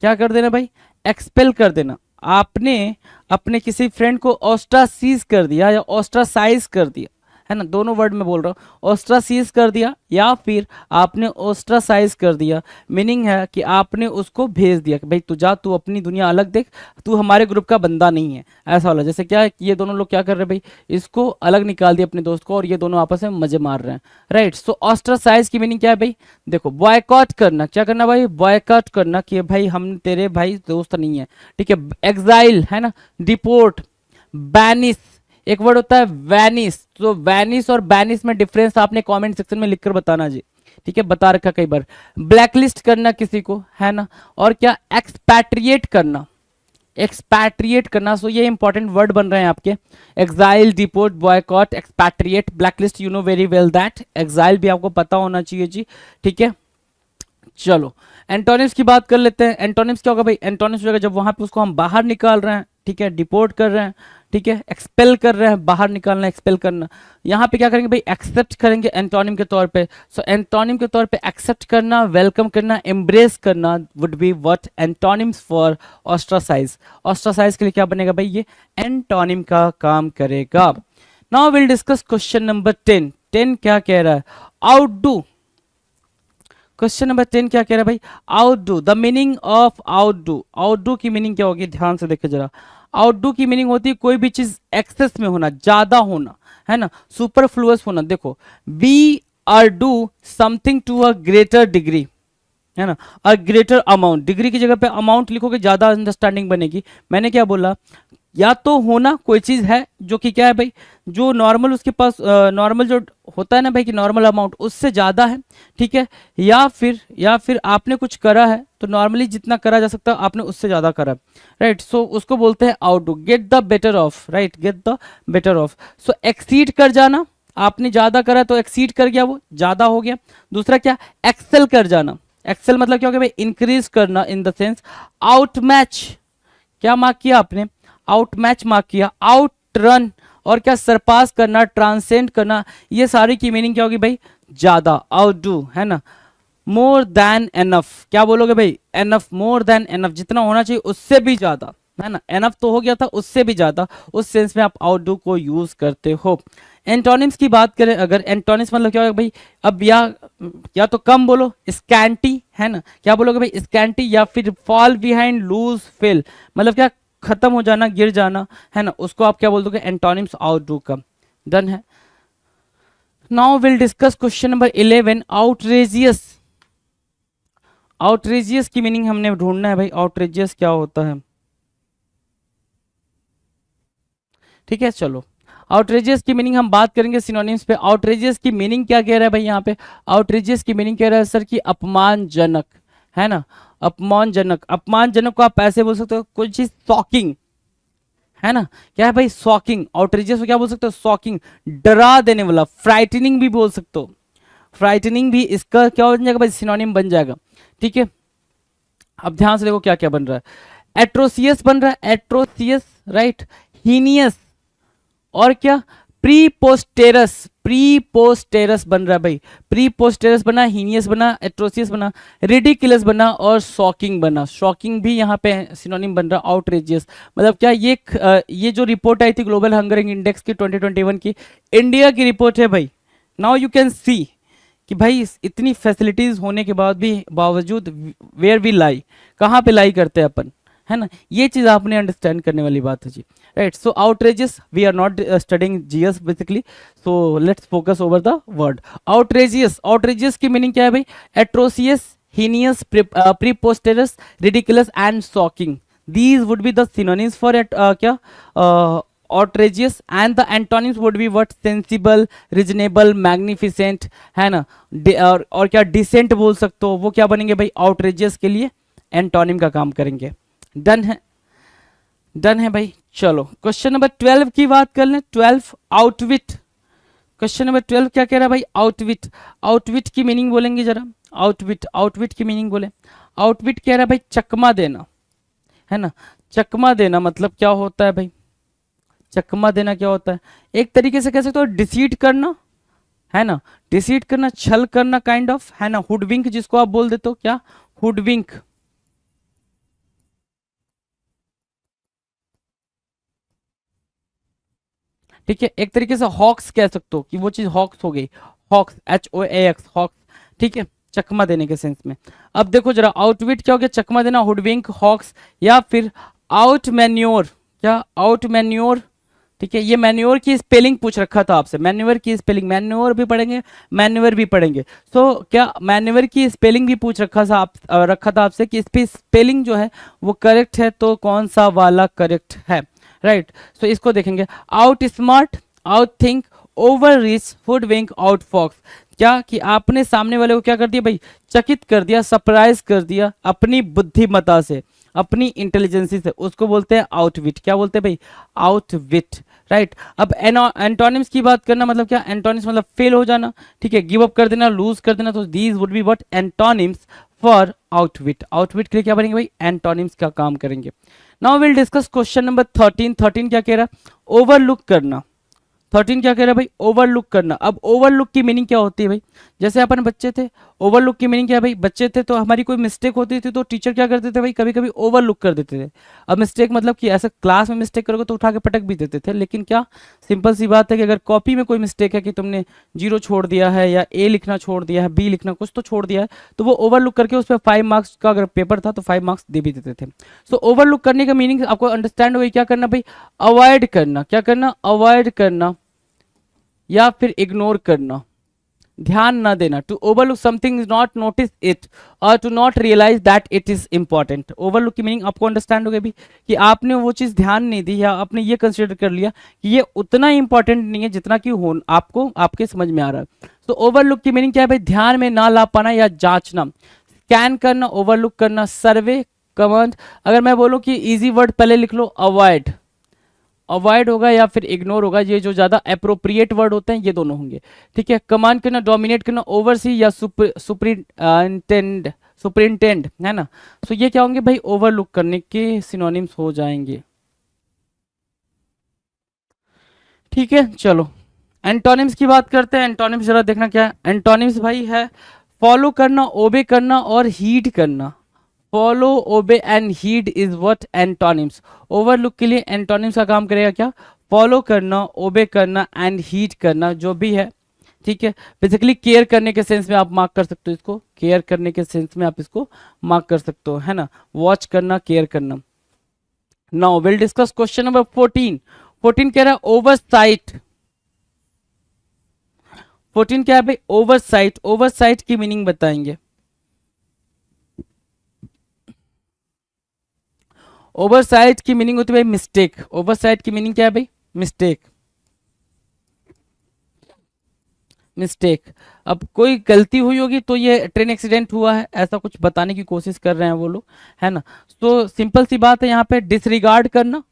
क्या कर देना भाई, एक्सपेल कर देना। आपने अपने किसी फ्रेंड को ऑस्ट्रासीज कर दिया या ऑस्ट्रासाइज कर दिया, है ना, दोनों वर्ड में बोल रहा हूँ, ऑस्ट्रासीज कर दिया या फिर आपने ऑस्ट्रासाइज कर दिया। मीनिंग है कि आपने उसको भेज दिया कि भाई तू जा, तू अपनी दुनिया अलग देख, तू हमारे ग्रुप का बंदा नहीं है, ऐसा वाला। जैसे क्या है कि ये दोनों लोग क्या कर रहे हैं भाई, इसको अलग निकाल दिया अपने दोस्त को और ये दोनों आपस में मजे मार रहे हैं, राइट। सो ऑस्ट्रासाइज की मीनिंग क्या है भाई, देखो, बॉयकॉट करना। क्या करना भाई, बॉयकॉट करना, कि भाई हम तेरे भाई दोस्त नहीं है, ठीक है। एग्जाइल, है ना, डिपोर्ट, बैनिस, एक वर्ड होता है वैनिस। तो वैनिस और बैनिस में डिफरेंस आपने कमेंट सेक्शन में लिखकर बताना जी, ठीक है, बता रखा कई बार। ब्लैकलिस्ट करना किसी को, है ना, और क्या, एक्सपैट्रिएट करना, एक्सपैट्रिएट करना। सो ये इंपॉर्टेंट वर्ड बन रहे हैं आपके, exile, deport, boycott, expatriate, blacklist, you know very well that. Exile भी आपको पता होना चाहिए जी, ठीक है। चलो एंटोनिम्स की बात कर लेते हैं। एंटोनिम्स क्या होगा भाई, एंटोनिम्स होगा जब वहां पे उसको हम बाहर निकाल रहे हैं, ठीक है, डिपोर्ट कर रहे हैं, ठीक है, एक्सपेल कर रहे हैं, बाहर निकालना, एक्सपेल करना। यहाँ पे क्या करेंगे भाई, एक्सेप्ट करेंगे एंटोनिम के तौर पे। सो एंटोनिम के तौर पे एक्सेप्ट करना, वेलकम करना, एम्ब्रेस करना would be what, antonyms for ostracise. Ostracise के लिए क्या बनेगा भाई, ये एंटोनिम का काम करेगा। Now will discuss question number 10। 10 क्या कह रहा है, आउटडू। क्वेश्चन नंबर 10 क्या कह रहा है भाई, outdo. The meaning of outdo. Outdo की मीनिंग क्या होगी, ध्यान से देखिए जरा। आउटडू की मीनिंग होती है कोई भी चीज एक्सेस में होना, ज्यादा होना, है ना, सुपरफ्लुअस होना। देखो, we are do something to a greater degree, है ना, अ ग्रेटर अमाउंट। डिग्री की जगह पे अमाउंट लिखोगे, ज्यादा अंडरस्टैंडिंग बनेगी। मैंने क्या बोला, या तो होना कोई चीज है जो कि क्या है भाई, जो नॉर्मल उसके पास नॉर्मल जो होता है ना भाई, कि नॉर्मल अमाउंट उससे ज्यादा है, ठीक है, या फिर आपने कुछ करा है तो नॉर्मली जितना करा जा सकता है आपने उससे ज्यादा करा, राइट। सो उसको बोलते हैं outdo, get the better of, right, get the better of. So exceed कर जाना, आपने ज्यादा करा तो एक्सीड कर गया, वो ज्यादा हो गया। दूसरा क्या, एक्सेल कर जाना। एक्सेल मतलब क्या हो गया भाई, इंक्रीज करना, in the sense out match. क्या मार्क किया आपने, आउट मैच मार्क किया। आउट रन, और क्या, सरपास करना, ट्रांसेंड करना। ये सारी की मीनिंग क्या होगी भाई, ज्यादा, आउटडू, है ना। मोर देन एनफ, क्या बोलोगे भाई, एनफ, मोर देन एनफ, जितना होना चाहिए उससे भी ज्यादा, है ना। एनफ तो हो गया था, उससे भी ज्यादा, उस सेंस में आप आउटडू को यूज करते हो। एंटोनिम्स की बात करें अगर, एंटोनिम्स मतलब क्या होगा भाई, अब या तो कम बोलो, स्कैंटी, है ना, क्या बोलोगे भाई, स्कैंटी, या फिर फॉल बिहाइंड, लूज, फेल, मतलब क्या, खत्म हो जाना, गिर जाना, है ना, उसको आप क्या बोल दोगे, एंटोनिम्स आउटडू का। डन है। Now will discuss question number 11, outrageous. Outrageous की मीनिंग हमने ढूंढना है भाई, आउटरेजियस क्या होता है, ठीक है। चलो आउटरेजियस की मीनिंग हम बात करेंगे सिनोनिम्स पे। आउटरेजियस की मीनिंग क्या कह रहा है भाई यहाँ पे, आउटरेजियस की मीनिंग कह रहा है सर कि अपमानजनक, है ना, अपमानजनक। अपमानजनक को आप ऐसे बोल सकते हो, कोई चीज शॉकिंग, है ना, क्या है भाई, शॉकिंग। आउटरेजियस को क्या बोल सकते हो, शॉकिंग, डरा देने वाला, फ्राइटनिंग भी बोल सकते हो। फ्राइटनिंग भी इसका क्या बन जाएगा भाई, सिनोनिम बन जाएगा, ठीक है। अब ध्यान से देखो क्या क्या बन रहा है, एट्रोसियस बन रहा है, एट्रोसियस, राइट, हीनियस, और क्या, प्रीपोस्टेरस। प्रीपोस्टेरस बन रहा है भाई, प्रीपोस्टेरस बना, हीनियस बना, एट्रोसियस बना, रिडिकुलस बना, और शॉकिंग बना। शॉकिंग भी यहाँ पे सिनोनिम बन रहा, आउटरेजियस। मतलब क्या, ये जो रिपोर्ट आई थी ग्लोबल हंगरिंग इंडेक्स की 2021 की, इंडिया की रिपोर्ट है भाई। नाउ यू कैन सी कि भाई इतनी फैसिलिटीज होने के बाद भी बावजूद वेयर वी लाई, कहाँ पे लाई करते हैं अपन, है ना, ये चीज आपने अंडरस्टैंड करने वाली बात है जी, right. So outrageous, we are not studying GS basically, so let's focus over the word outrageous. Outrageous की मीनिंग क्या है भाई? Atrocious, heinous, preposterous, ridiculous and shocking, these would be the synonyms for क्या outrageous, and the antonyms would be what? sensible, reasonable, magnificent, है ना। और क्या decent बोल सकते हो, वो क्या बनेंगे भाई? outrageous के लिए एंटोनिम का काम करेंगे। डन है, डन है भाई। चलो क्वेश्चन नंबर 12 की बात कर लें। 12 आउटविट, क्वेश्चन नंबर 12 क्या कह रहा है भाई? आउटविट। आउटविट की मीनिंग बोलेंगे जरा, आउटविट, आउटविट की मीनिंग बोले। आउटविट कह रहा है भाई चकमा देना, है ना। चकमा देना मतलब क्या होता है भाई? चकमा देना क्या होता है? एक तरीके से कह सकते हो डिसीट करना, है ना, डिसीट करना, छल करना काइंड ऑफ, है ना। हुडविंक जिसको आप बोल देते हो, क्या? हुडविंक। ठीक है, एक तरीके से हॉक्स कह सकते हो कि वो चीज हॉक्स हो गई, हॉक्स, HOAX, हॉक्स, ठीक है, चकमा देने के सेंस में। अब देखो जरा, आउटविट क्या हो गया? चकमा देना, हुडविंक, हॉक्स, या फिर आउट मैन्योर, क्या? आउट मैन्योर, ठीक है। ये मैन्योर की स्पेलिंग पूछ रखा था आपसे, मैन्योर की स्पेलिंग, मैन्योर भी पढ़ेंगे, मैन्योर भी पढ़ेंगे। सो क्या मैन्योर की स्पेलिंग भी पूछ रखा था रखा था आपसे कि इस पे स्पेलिंग जो है वो करेक्ट है, तो कौन सा वाला करेक्ट है, राइट। सो इसको देखेंगे, outsmart, outthink, overreach, hoodwink, outfox, क्या कि आपने सामने वाले को क्या कर दिया भाई? चकित कर दिया, सरप्राइज कर दिया अपनी बुद्धिमत्ता से, अपनी इंटेलिजेंसी से, उसको बोलते हैं आउटविट। क्या बोलते हैं भाई? Outwit, right. अब एंटोनिम्स की बात करना मतलब क्या? एंटोनिम्स मतलब फेल हो जाना, ठीक है, गिव अप कर देना, लूज कर देना, तो these would be what? Antonyms for outwit. Outwit के लिए क्या बनेंगे भाई? एंटोनिम्स का काम करेंगे। Now will discuss question number 13। 13 क्या कह रहा है? ओवरलुक करना। 13 क्या कह रहा है भाई? ओवरलुक करना। अब ओवरलुक की मीनिंग क्या होती है भाई? जैसे अपन बच्चे थे, ओवरलुक की मीनिंग क्या है भाई? बच्चे थे तो हमारी कोई मिस्टेक होती थी तो टीचर क्या करते थे भाई? कभी कभी ओवरलुक कर देते थे। अब मिस्टेक मतलब कि ऐसा क्लास में मिस्टेक करोगे तो उठा के पटक भी देते थे, लेकिन क्या सिंपल सी बात है कि अगर कॉपी में कोई मिस्टेक है कि तुमने 0 छोड़ दिया है, या A लिखना छोड़ दिया है, B लिखना, कुछ तो छोड़ दिया है, तो वो ओवरलुक करके उस पर 5 मार्क्स का अगर पेपर था तो 5 मार्क्स दे भी देते थे। सो ओवरलुक करने का मीनिंग आपको अंडरस्टैंड हो गई? क्या करना भाई? अवॉइड करना। क्या करना? अवॉइड करना या फिर इग्नोर करना, ध्यान ना देना। To overlook something is not notice it और to not realise that it is important. Overlook की मीनिंग आपको अंडरस्टैंड हो गई भी कि आपने वो चीज ध्यान नहीं दी, या आपने ये कंसिडर कर लिया कि ये उतना इंपॉर्टेंट नहीं है जितना कि हो आपको आपके समझ में आ रहा है। तो ओवरलुक की मीनिंग क्या है भाई? ध्यान में ना ला पाना या जांचना। स्कैन करना, ओवरलुक करना, सर्वे, कमांड। अगर मैं बोलूं कि इजी वर्ड पहले लिख लो, अवॉइड, अवॉइड होगा या फिर इग्नोर होगा, ये जो ज्यादा अप्रोप्रिएट वर्ड होते हैं ये दोनों होंगे, ठीक है। कमांड करना, डोमिनेट करना, ओवरसी या सुपरिंटेंड, सुपरिंटेंड, है ना। सो ये क्या होंगे भाई? ओवरलुक करने के सिनोनिम्स हो जाएंगे, ठीक है। चलो एंटोनिम्स की बात करते हैं। एंटोनिम्स जरा देखना क्या है। एंटोनिम्स भाई है फॉलो करना, ओबे करना और हीड करना। Follow, obey and heed is what? Antonyms. Overlook के लिए एंटोनिम्स का काम करेगा क्या? फॉलो करना, ओबे करना एंड हीड करना, जो भी है, ठीक है। बेसिकली केयर करने के सेंस में आप मार्क कर सकते हो इसको, केयर करने के सेंस में आप इसको मार्क कर सकते हो, है ना। वॉच करना, केयर करना। Now will discuss question number 14। 14 कह रहा है ओवरसाइट। 14 क्या है भाई? ओवरसाइट। ओवरसाइट की मीनिंग बताएंगे। ओवरसाइट की मीनिंग होती है भाई मिस्टेक। ओवरसाइट की मीनिंग क्या है भाई? Mistake, mistake. अब कोई गलती हुई होगी तो ये ट्रेन एक्सीडेंट हुआ है ऐसा कुछ बताने की कोशिश कर रहे हैं वो लोग, है ना। तो सिंपल सी बात है यहाँ पे, डिसरिगार्ड करना,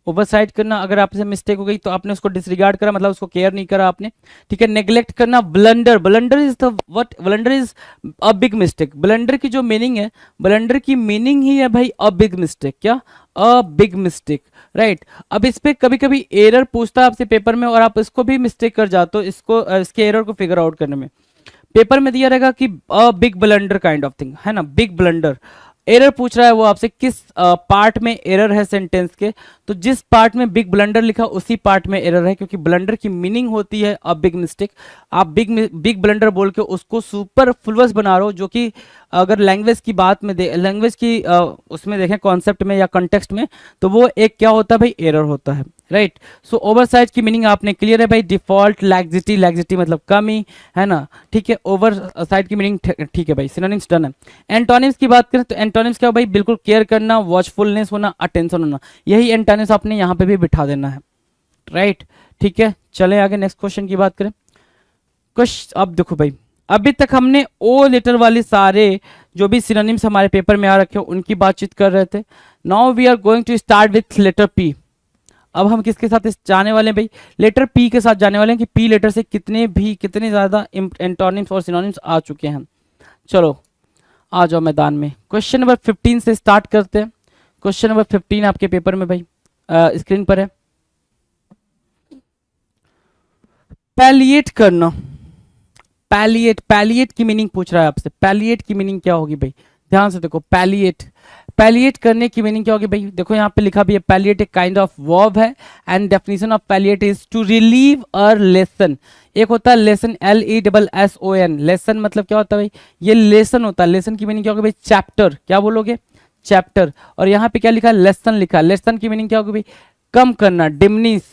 ओवरसाइट करना। अगर आपसे मिस्टेक हो गई तो आपने उसको डिसरिगार्ड करा, मतलब उसको केयर नहीं करा आपने, ठीक है। नेग्लेक्ट करना, blunder. Blunder is the what? Blunder is a big mistake. Blunder की जो मीनिंग है, ब्लंडर की मीनिंग ही है भाई अ बिग मिस्टेक। क्या? A big mistake, right. अब इस पे कभी कभी एरर पूछता है आपसे पेपर में और आप इसको भी मिस्टेक कर जाते हो, इसको इसके एरर को फिगर आउट करने में। पेपर में दिया रहेगा कि a big blunder kind of thing, है ना, बिग ब्लंडर। एरर पूछ रहा है वो आपसे किस पार्ट में एरर है सेंटेंस के, तो जिस पार्ट में बिग ब्लंडर लिखा उसी पार्ट में एरर है, क्योंकि ब्लंडर की मीनिंग होती है अ बिग मिस्टेक। आप बिग ब्लंडर बोल के उसको सुपरफ्लुअस बना रहे हो, जो कि अगर लैंग्वेज की बात में लैंग्वेज की उसमें देखें कॉन्सेप्ट में या कॉन्टेक्स्ट में, तो वो एक क्या होता है भाई, एरर होता है, राइट। सो ओवरसाइज की मीनिंग आपने क्लियर है भाई, डिफॉल्ट, लैक्सिटी, लैक्सिटी मतलब कमी, है ना, ठीक है। ओवर साइड की मीनिंग ठीक है भाई, सिनोनिम्स डन है। एंटोनिम्स की बात करें तो एंटोनिम्स क्या हो भाई, बिल्कुल केयर करना, वॉचफुलनेस होना, अटेंशन होना, यही एंटोनिम्स आपने यहाँ पे भी बिठा देना है, राइट, ठीक है। चले आगे नेक्स्ट क्वेश्चन की बात करें। क्वेश्चन अब देखो भाई, अभी तक हमने ओ लेटर वाले सारे जो भी सिनोनिम्स हमारे पेपर में आ रखे हो उनकी बातचीत कर रहे थे। Now we are going to start with letter P. अब हम किसके साथ जाने वाले हैं भाई, लेटर पी के साथ जाने वाले हैं कि पी लेटर से कितने ज्यादा एंटोनिम्स और सिनोनिम्स आ चुके हैं। चलो आ जाओ मैदान में। क्वेश्चन नंबर 15 से स्टार्ट करते हैं। क्वेश्चन नंबर 15 आपके पेपर में भाई स्क्रीन पर है। पैलिएट करना, पैलिएट की मीनिंग पूछ रहा है आपसे। पैलिएट की मीनिंग क्या होगी भाई, ध्यान से देखो। पैलिएट करने की मीनिंग क्या होगी भाई, देखो यहाँ पे लिखा भी है, पैलिएट एक काइंड ऑफ वर्ब है and definition of palliate is to relieve a lessen. एक होता है लेसन, LESSON, लेसन मतलब क्या होता है भाई, ये लेसन होता है। लेसन की मीनिंग क्या होगी भाई, चैप्टर, क्या बोलोगे, चैप्टर। और यहाँ पे क्या लिखा है, लेसन लिखा है। लेसन की मीनिंग क्या होगी भाई, कम करना, डिमनिश,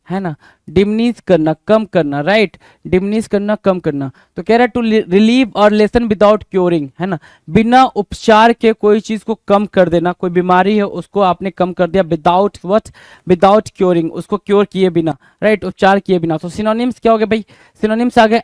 है ना, डिमनीज करना, कम करना, राइट, डिमनीज करना, कम करना। तो कह रहा है टू रिलीव और लेसन विदाउट क्योरिंग, है ना, बिना उपचार के कोई चीज को कम कर देना। कोई बीमारी है उसको आपने कम कर दिया, विदाउट व्हाट, विदाउट क्योरिंग, उसको क्योर किए बिना, राइट, उपचार किए बिना। तो सिनोनिम्स क्या हो गए भाई, सिनोनिम्स आ गए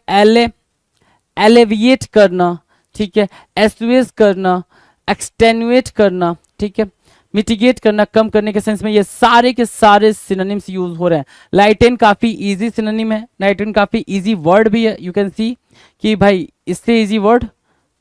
एलेविएट करना, ठीक है, एस्युएज करना, एक्सटेनुएट करना, ठीक है, मिटिगेट करना, कम करने के सेंस में। ये सारे के सारे सिनोनिम्स यूज हो रहे हैं। लाइटेन काफी इजी सिनोनिम है, लाइटेन काफी इजी वर्ड भी है। यू कैन सी कि भाई इससे इजी वर्ड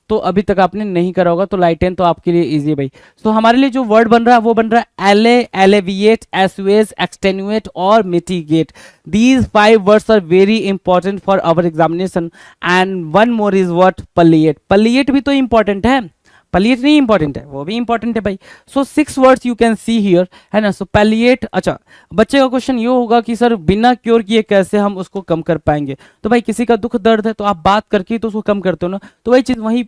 तो अभी तक आपने नहीं करा होगा, तो लाइटेन तो आपके लिए इजी है भाई। सो हमारे लिए जो वर्ड बन रहा है वो बन रहा है एलेविएट, एस्युएज, एक्सटेनुएट और mitigate. These 5 words are very important for our examination. And one more is what, palliate. Palliate भी तो इंपॉर्टेंट है, पलिएट नहीं इंपॉर्टेंट है, वो भी इंपॉर्टेंट है भाई। सो 6 words you can see here, है ना। सो पैलिएट। अच्छा, बच्चे का क्वेश्चन ये होगा कि सर बिना क्योर किए कैसे हम उसको कम कर पाएंगे। तो भाई किसी का दुख दर्द है तो आप बात करके तो उसको कम करते हो ना, तो वही चीज वहीं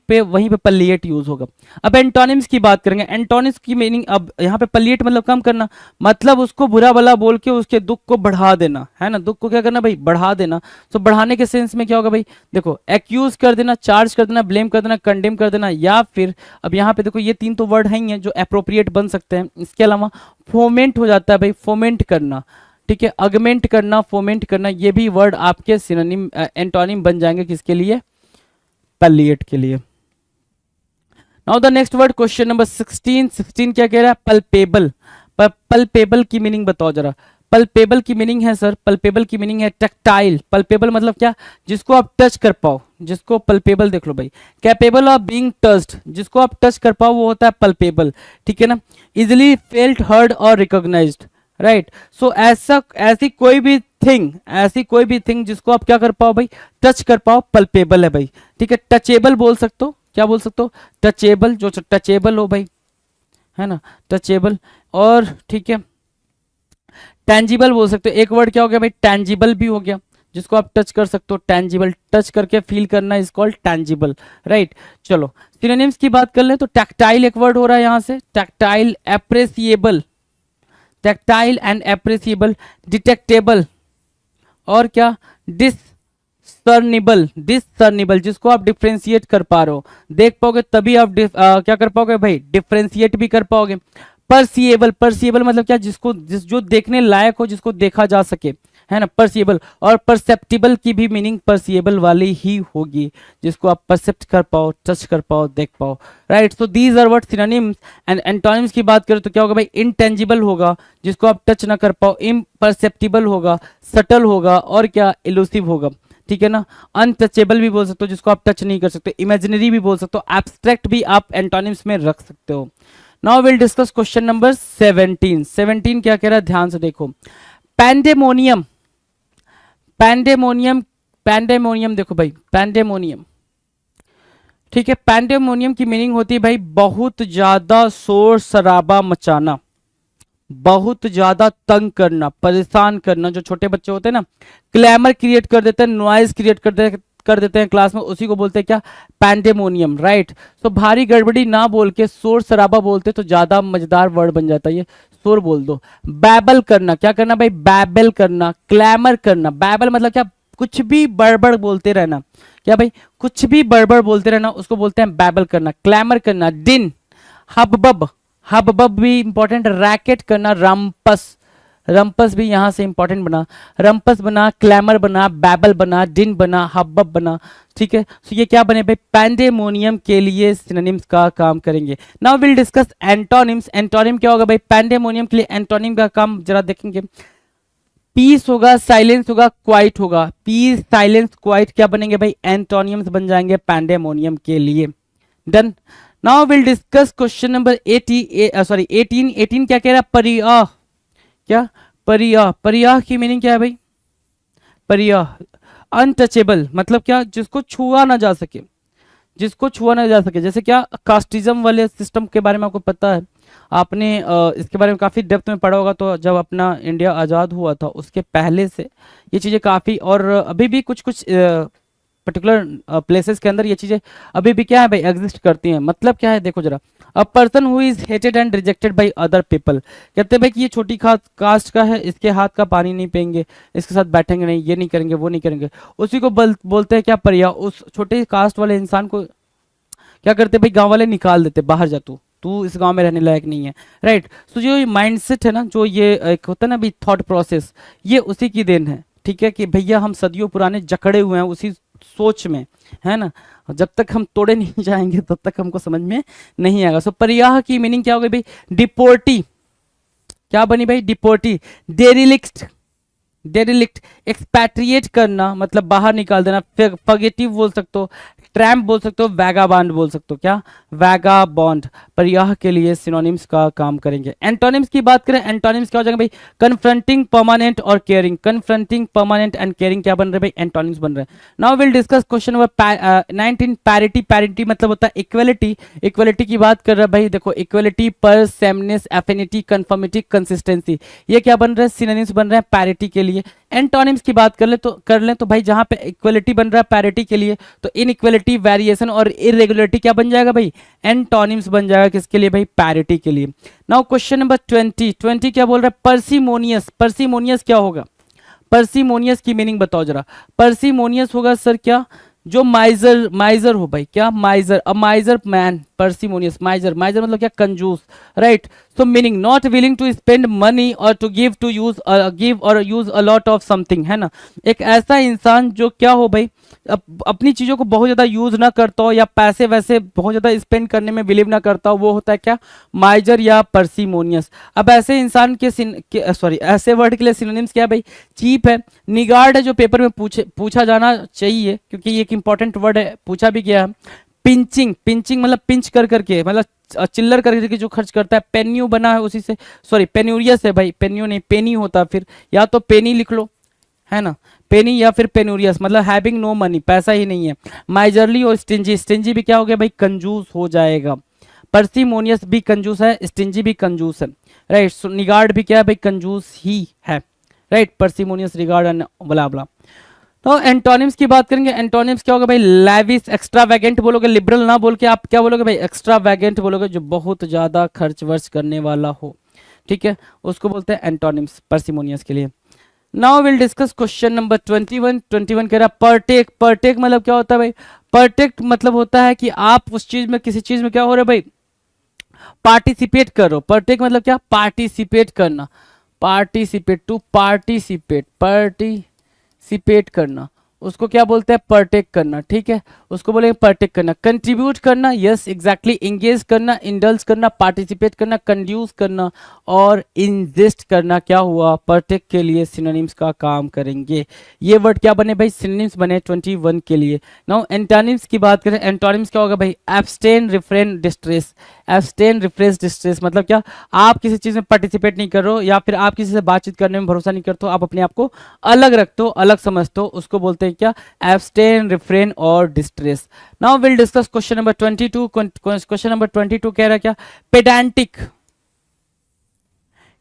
पे पैलिएट यूज होगा। अब एंटोनिम्स की बात करेंगे। एंटोनिम्स की मीनिंग, अब यहाँ पे पैलिएट मतलब कम करना, मतलब उसको बुरा भला बोल के उसके दुख को बढ़ा देना, है ना, दुख को क्या करना भाई, बढ़ा देना। तो बढ़ाने के सेंस में क्या होगा भाई, देखो, एक्यूज कर देना, चार्ज कर देना, ब्लेम कर देना, कंडेम कर देना, या फिर अब यहाँ पे देखो ये 3 तो वर्ड हैं ही हैं जो अप्रोप्रिएट बन सकते हैं। इसके अलावा फोमेंट हो जाता है भाई, फोमेंट करना, ठीक है, अगमेंट करना, फोमेंट करना, ये भी वर्ड आपके सिनोनिम एंटोनिम बन जाएंगे किसके लिए, पैलिएट के लिए। Now the next word, question number 16 क्या कह रहा है, पल्पेबल। पल्पेबल की मीनिंग बताओ जरा। पल्पेबल की मीनिंग है सर, पल्पेबल की मीनिंग है टैक्टाइल। पल्पेबल मतलब क्या, जिसको आप टच कर पाओ, जिसको पल्पेबल, देख लो भाई, कैपेबल ऑफ बीइंग टच्ड, जिसको आप टच कर पाओ वो होता है पल्पेबल, ठीक है ना। इजिली फेल्ट, हर्ड और रिकॉग्नाइज्ड, राइट। सो ऐसी कोई भी थिंग जिसको आप क्या कर पाओ भाई, टच कर पाओ, पल्पेबल है भाई, ठीक है। टचेबल बोल सकते हो, क्या बोल सकते हो, टचेबल, जो टचेबल हो भाई, है ना, टचेबल। और ठीक है, टैंजिबल बोल सकते हो। एक वर्ड क्या हो गया भाई, टैंजिबल भी हो गया, जिसको आप टच कर सकते हो, टैंजिबल, टच करके फील करना इज कॉल्ड टैंजिबल, राइट। चलो सिनोनिम्स की बात कर ले तो टैक्टाइल एक वर्ड हो रहा है यहाँ से, टैक्टाइल, एप्रेसिएबल, टैक्टाइल एंड एप्रेसिएबल, डिटेक्टेबल, और क्या, डिसर्निबल, जिसको आप डिफ्रेंशिएट कर पा रहे हो, देख पाओगे तभी आप क्या कर पाओगे भाई, डिफ्रेंशिएट भी कर पाओगे। परसिएबल मतलब क्या, जो देखने लायक हो, जिसको देखा जा सके, है ना, परसिएबल। और परसेप्टिबल की भी मीनिंग परसिएबल वाली ही होगी, जिसको आप परसेप्ट कर पाओ, टच कर पाओ, देख पाओ, right. So these are what synonyms. And antonyms की बात करें तो क्या होगा भाई, इंटेंजिबल होगा, जिसको आप टच ना कर पाओ, इम्परसेप्टिबल होगा, सटल होगा, और क्या, इलूसिव होगा, ठीक है ना। अनटचेबल भी बोल सकते हो, जिसको आप टच नहीं कर सकते, इमेजिनरी भी बोल सकते हो, एब्स्ट्रैक्ट भी आप एंटोनिम्स में रख सकते हो। Now will discuss question number 17 क्या कह रहा है, ध्यान से देखो। पैंडेमोनियम, पैंडेमोनियम देखो भाई, पैंडेमोनियम, ठीक है। पैंडेमोनियम की मीनिंग होती है भाई बहुत ज्यादा शोर शराबा मचाना, बहुत ज्यादा तंग करना, परेशान करना। जो छोटे बच्चे होते हैं ना, क्लैमर क्रिएट कर देते हैं, नॉइज क्रिएट कर देते हैं क्लास में, उसी को बोलते हैं क्या, पैंडेमोनियम, राइट। तो भारी गड़बड़ी ना बोल के शोर शराबा बोलते तो ज्यादा मजेदार वर्ड बन जाता है ये, शोर बोल दो। बैबल करना, क्या करना भाई, बैबल करना। क्लैमर करना, बैबल मतलब क्या, कुछ भी बड़बड़ बोलते रहना, क्या भाई, कुछ भी बड़बड़ बोलते रहना, उसको बोलते हैं बैबल करना। क्लैमर करना, दिन, हबबब, हबबब भी इंपॉर्टेंट। रैकेट करना, रंपस, रंपस भी यहां से इंपॉर्टेंट बना, रंपस बना, क्लैमर बना, बैबल बना, दिन बना, हबब बना, ठीक है। तो ये क्या बने भाई, पैंडेमोनियम के लिए सिनोनिम्स का काम करेंगे। Now will discuss antonyms. Antonym क्या होगा भाई, पैंडेमोनियम के लिए एंटोनिम का काम जरा देखेंगे। पीस होगा, साइलेंस होगा, क्वाइट होगा। पीस, साइलेंस, क्वाइट क्या बनेंगे भाई, एंटोनियम्स बन जाएंगे पैंडेमोनियम के लिए। Done. Now will discuss question number 18 18 क्या कह रहा है, परियाह, क्या, परियाह। परियाह की मीनिंग क्या है भाई, परियाह, अनटचेबल, मतलब क्या, जिसको छुआ ना जा सके, जिसको छुआ ना जा सके। जैसे क्या, कास्टिज्म वाले सिस्टम के बारे में आपको पता है, आपने इसके बारे में काफ़ी डेप्थ में पढ़ा होगा। तो जब अपना इंडिया आज़ाद हुआ था उसके पहले से ये चीज़ें काफ़ी, और अभी भी कुछ कुछ पर्टिकुलर प्लेसेस के अंदर ये चीज़ें अभी भी क्या है भाई, एग्जिस्ट करती हैं। मतलब क्या है, देखो जरा, a person who is hated and rejected by other people, कहते हैं भाई कि ये छोटी कास्ट का है, इसके हाथ का पानी नहीं पियेंगे, इसके साथ बैठेंगे नहीं, ये नहीं करेंगे, वो नहीं करेंगे, उसी को बोलते हैं क्या, परिया। उस छोटे कास्ट वाले इंसान को क्या करते भाई, गांव वाले निकाल देते, बाहर जा तू, तू इस गांव में रहने लायक नहीं है, राइट। तो जो माइंडसेट है ना, जो ये एक होता है ना भाई, थॉट प्रोसेस, ये उसी की देन है, ठीक है। कि भैया हम सदियों पुराने जकड़े हुए हैं उसी सोच में, है ना। जब तक हम तोड़े नहीं जाएंगे तब तक हमको समझ में नहीं आएगा। सो परियाह की मीनिंग क्या हो गई भाई, डिपोर्टी, क्या बनी भाई, डिपोर्टी। डेरिलिक्ट, डेरिलिक्ट, एक्सपैट्रिएट करना, मतलब बाहर निकाल देना। फगेटिव बोल सकते हो, ट्रैम्प बोल सकते हो, वैगाबॉन्ड बोल सकते हो, क्या, वैगाबॉन्ड। पर यह के लिए सिनोनिम्स का काम करेंगे। एंटोनिम्स की बात करें, एंटोनिम्स क्या हो जाएंगे भाई, कन्फ्रंटिंग, परमानेंट और caring. Confronting, permanent and caring क्या बन रहे हैं भाई, एंटोनिम्स बन रहे हैं। Now will discuss question number 19, parity. Parity मतलब होता है इक्वलिटी। इक्वलिटी की बात कर रहे हैं भाई, देखो, इक्वलिटी पर सेमनेस, एफिनिटी, कन्फर्मिटी, कंसिस्टेंसी, ये क्या बन रहे हैं, सिनोनिम्स बन रहे हैं पैरिटी के लिए। एंटोनिम्स की बात कर लें तो भाई, जहां पे इक्वलिटी बन रहा है पैरिटी के लिए, तो इनइक्वलिटी, वेरिएशन और इरेगुलरिटी क्या बन जाएगा भाई, एंटोनिम्स बन जाएगा किसके लिए भाई, पैरिटी के लिए। नाउ क्वेश्चन नंबर 20 क्या बोल रहा है, पर्सिमोनियस। पर्सिमोनियस क्या होगा, पर्सिमोनियस की मीनिंग बताओ जरा। पर्सिमोनियस होगा सर क्या, जो माइजर, माइजर हो भाई, क्या, माइजर, अ माइजर मैन। पर्सिमोनियस, माइजर, माइजर मतलब क्या, कंजूस, right. So meaning, not willing to spend money और to give to use, give और use a lot of something, है ना। एक ऐसा इंसान जो क्या हो भाई, अपनी चीजों को बहुत ज्यादा यूज ना करता हो, या पैसे वैसे बहुत ज्यादा स्पेंड करने में बिलीव ना करता हो, वो होता है क्या, माइजर या पर्सिमोनियस। अब ऐसे इंसान के सॉरी, ऐसे वर्ड के लिए सिनोनिम्स क्या है भाई, चीप है, निगार्ड है, जो पेपर में पूछा जाना चाहिए क्योंकि ये एक इंपॉर्टेंट वर्ड है, पूछा भी गया है। पिंचिंग, पिंचिंग मतलब पिंच कर करके, मतलब चिल्लर करके जो खर्च करता है। पेन्यू बना है उसी से, सॉरी पेन्यूरियस है भाई, पेन्यू नहीं, पेनी होता, फिर या तो पेनी लिख लो, है ना, पेनी, या फिर पेनूरियस मतलब हैविंग नो मनी, पैसा ही नहीं है। माइजरली और स्टिंजी, स्टिंजी भी क्या हो गया भाई, कंजूस हो जाएगा। पर्सिमोनियस भी कंजूस है, स्टिंजी भी कंजूस है, राइट। सो निगार्ड भी क्या है भाई, कंजूस ही है, राइट। पर्सिमोनियस, रिगार्ड एंड ब्ला ब्ला। तो एंटोनिम्स की बात करेंगे। एंटोनिम्स क्या होगा भाई, लैविश, एक्स्ट्रावैगेंट बोलोगे, लिबरल ना बोल के आप क्या बोलोगे भाई, एक्स्ट्रावैगेंट बोलोगे, जो बहुत ज्यादा खर्च वर्च करने वाला हो, ठीक है, उसको बोलते हैं एंटोनिम्स पर्सिमोनियस के लिए। Now will discuss question number 21। 21 कह रहा परटेक। परटेक मतलब क्या होता है भाई, परटेक मतलब होता है कि आप उस चीज में, किसी चीज में क्या हो रहा है भाई, पार्टिसिपेट करो। परटेक मतलब क्या, पार्टिसिपेट करना, पार्टिसिपेट, टू पार्टिसिपेट, पार्टिसिपेट करना, उसको क्या बोलते हैं, परटेक करना, ठीक है, उसको बोलेंगे परटेक करना। कंट्रीब्यूट करना, यस एग्जैक्टली, इंगेज करना, इंडल्ज करना, पार्टिसिपेट करना, कंड्यूस करना और इंजेस्ट करना, क्या हुआ, परटेक के लिए सिनोनिम्स का काम करेंगे। ये वर्ड क्या बने भाई, सिनोनिम्स बने 21 के लिए। नाउ एंटोनिम्स की बात करें, एंटोनिम्स क्या होगा भाई, abstain, refrain, distress. Abstain, refresh, distress मतलब क्या, आप किसी चीज में पार्टिसिपेट नहीं कर रहे हो, या फिर आप किसी से बातचीत करने में भरोसा नहीं करते हो, आप अपने आप को अलग रखते हो, अलग समझते हो, उसको बोलते हैं क्या, एब्सटेन, रिफ्रेन और distress. Now will discuss question number 22। Question number 22 कह रहा है क्या, पेडांटिक।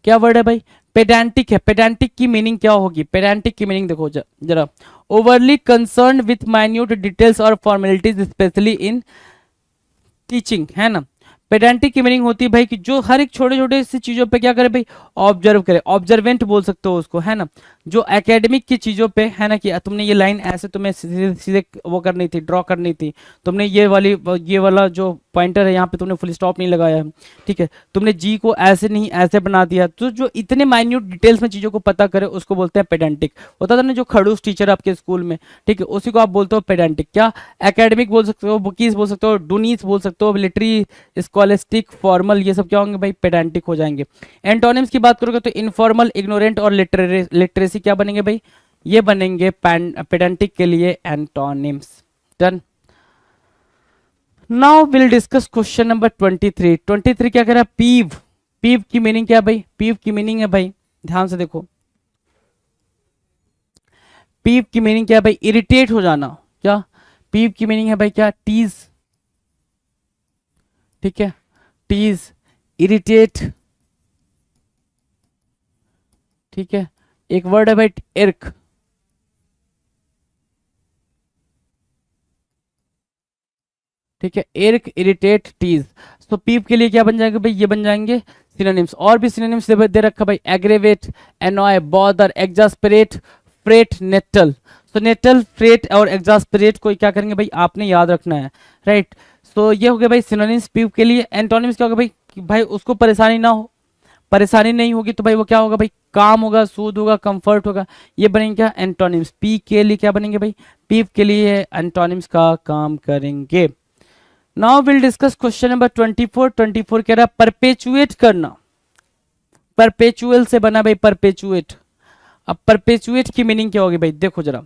क्या वर्ड है भाई? पेडेंटिक है। पेडेंटिक की मीनिंग क्या होगी? पेडेंटिक की मीनिंग देखो जरा, overly concern with minute details और फॉर्मेलिटीज स्पेशली इन टीचिंग, है ना। पेडेंटिक की मीनिंग होती है भाई कि जो हर एक छोटे छोटे सी चीजों पे क्या करे भाई, ऑब्जर्व करे। ऑब्जर्वेंट बोल सकते हो उसको, है ना। जो एकेडमिक की चीजों पे, है ना, कि तुमने ये लाइन ऐसे तुम्हें सीधे सीधे वो करनी थी, ड्रॉ करनी थी, तुमने ये वाला जो पॉइंटर है यहाँ पे तुमने फुल स्टॉप नहीं लगाया है, ठीक है, तुमने जी को ऐसे नहीं ऐसे बना दिया, तो जो इतने माइन्यूट डिटेल्स में चीजों को पता करे उसको बोलते हैं पेडेंटिक। होता था ना जो खड़ूस टीचर आपके स्कूल में, ठीक है, उसी को आप बोलते हो पेडेंटिक। क्या एकेडमिक बोल सकते हो, बुकीज बोल सकते हो, डूनीस बोल सकते हो, मिलिट्री, स्कॉलिस्टिक, फॉर्मल, ये सब क्या होंगे भाई? पेडेंटिक हो जाएंगे। एंटोनिम्स की बात करोगे तो इनफॉर्मल, इग्नोरेंट और लिटरेसी क्या बनेंगे भाई? ये बनेंगे पेडेंटिक के लिए antonyms. Done. Now will discuss question number 23। 23 क्या कह रहा है? पीव। पीव की मीनिंग क्या भाई? पीव की मीनिंग है भाई, ध्यान से देखो, पीव की मीनिंग क्या है भाई? इरिटेट हो जाना। क्या पीव की मीनिंग है भाई? क्या? टीज, ठीक है, टीज, इरिटेट, ठीक है। एक वर्ड है भाई इर्क, ठीक है, इर्क, इरिटेट, टीज। तो पीप के लिए क्या बन जाएंगे भाई? ये बन जाएंगे सिनोनिम्स। और भी सिनोनिम्स दे रखा भाई, aggravate, annoy, bother, exasperate, fret, nettle. तो नेटल, फ्रेट और एग्जास्परेट को क्या करेंगे भाई? आपने याद रखना है, राइट। सो ये हो गया भाई सिनोनिम्स पीप के लिए। एंटोनिम्स क्या होगा भाई? कि भाई उसको परेशानी ना हो, परेशानी नहीं होगी तो भाई वो क्या होगा भाई? काम होगा, सूद होगा, कंफर्ट होगा। ये बनेंगे क्या? एंटोनिम्स। पी के लिए क्या बनेंगे भाई? पीप के लिए एंटोनिम्स का काम करेंगे। Now will discuss question number 24। 24 कह रहा है परपेचुएट करना। परपेचुअल से बना भाई परपेचुएट। अब परपेचुएट की मीनिंग क्या होगी भाई? देखो जरा,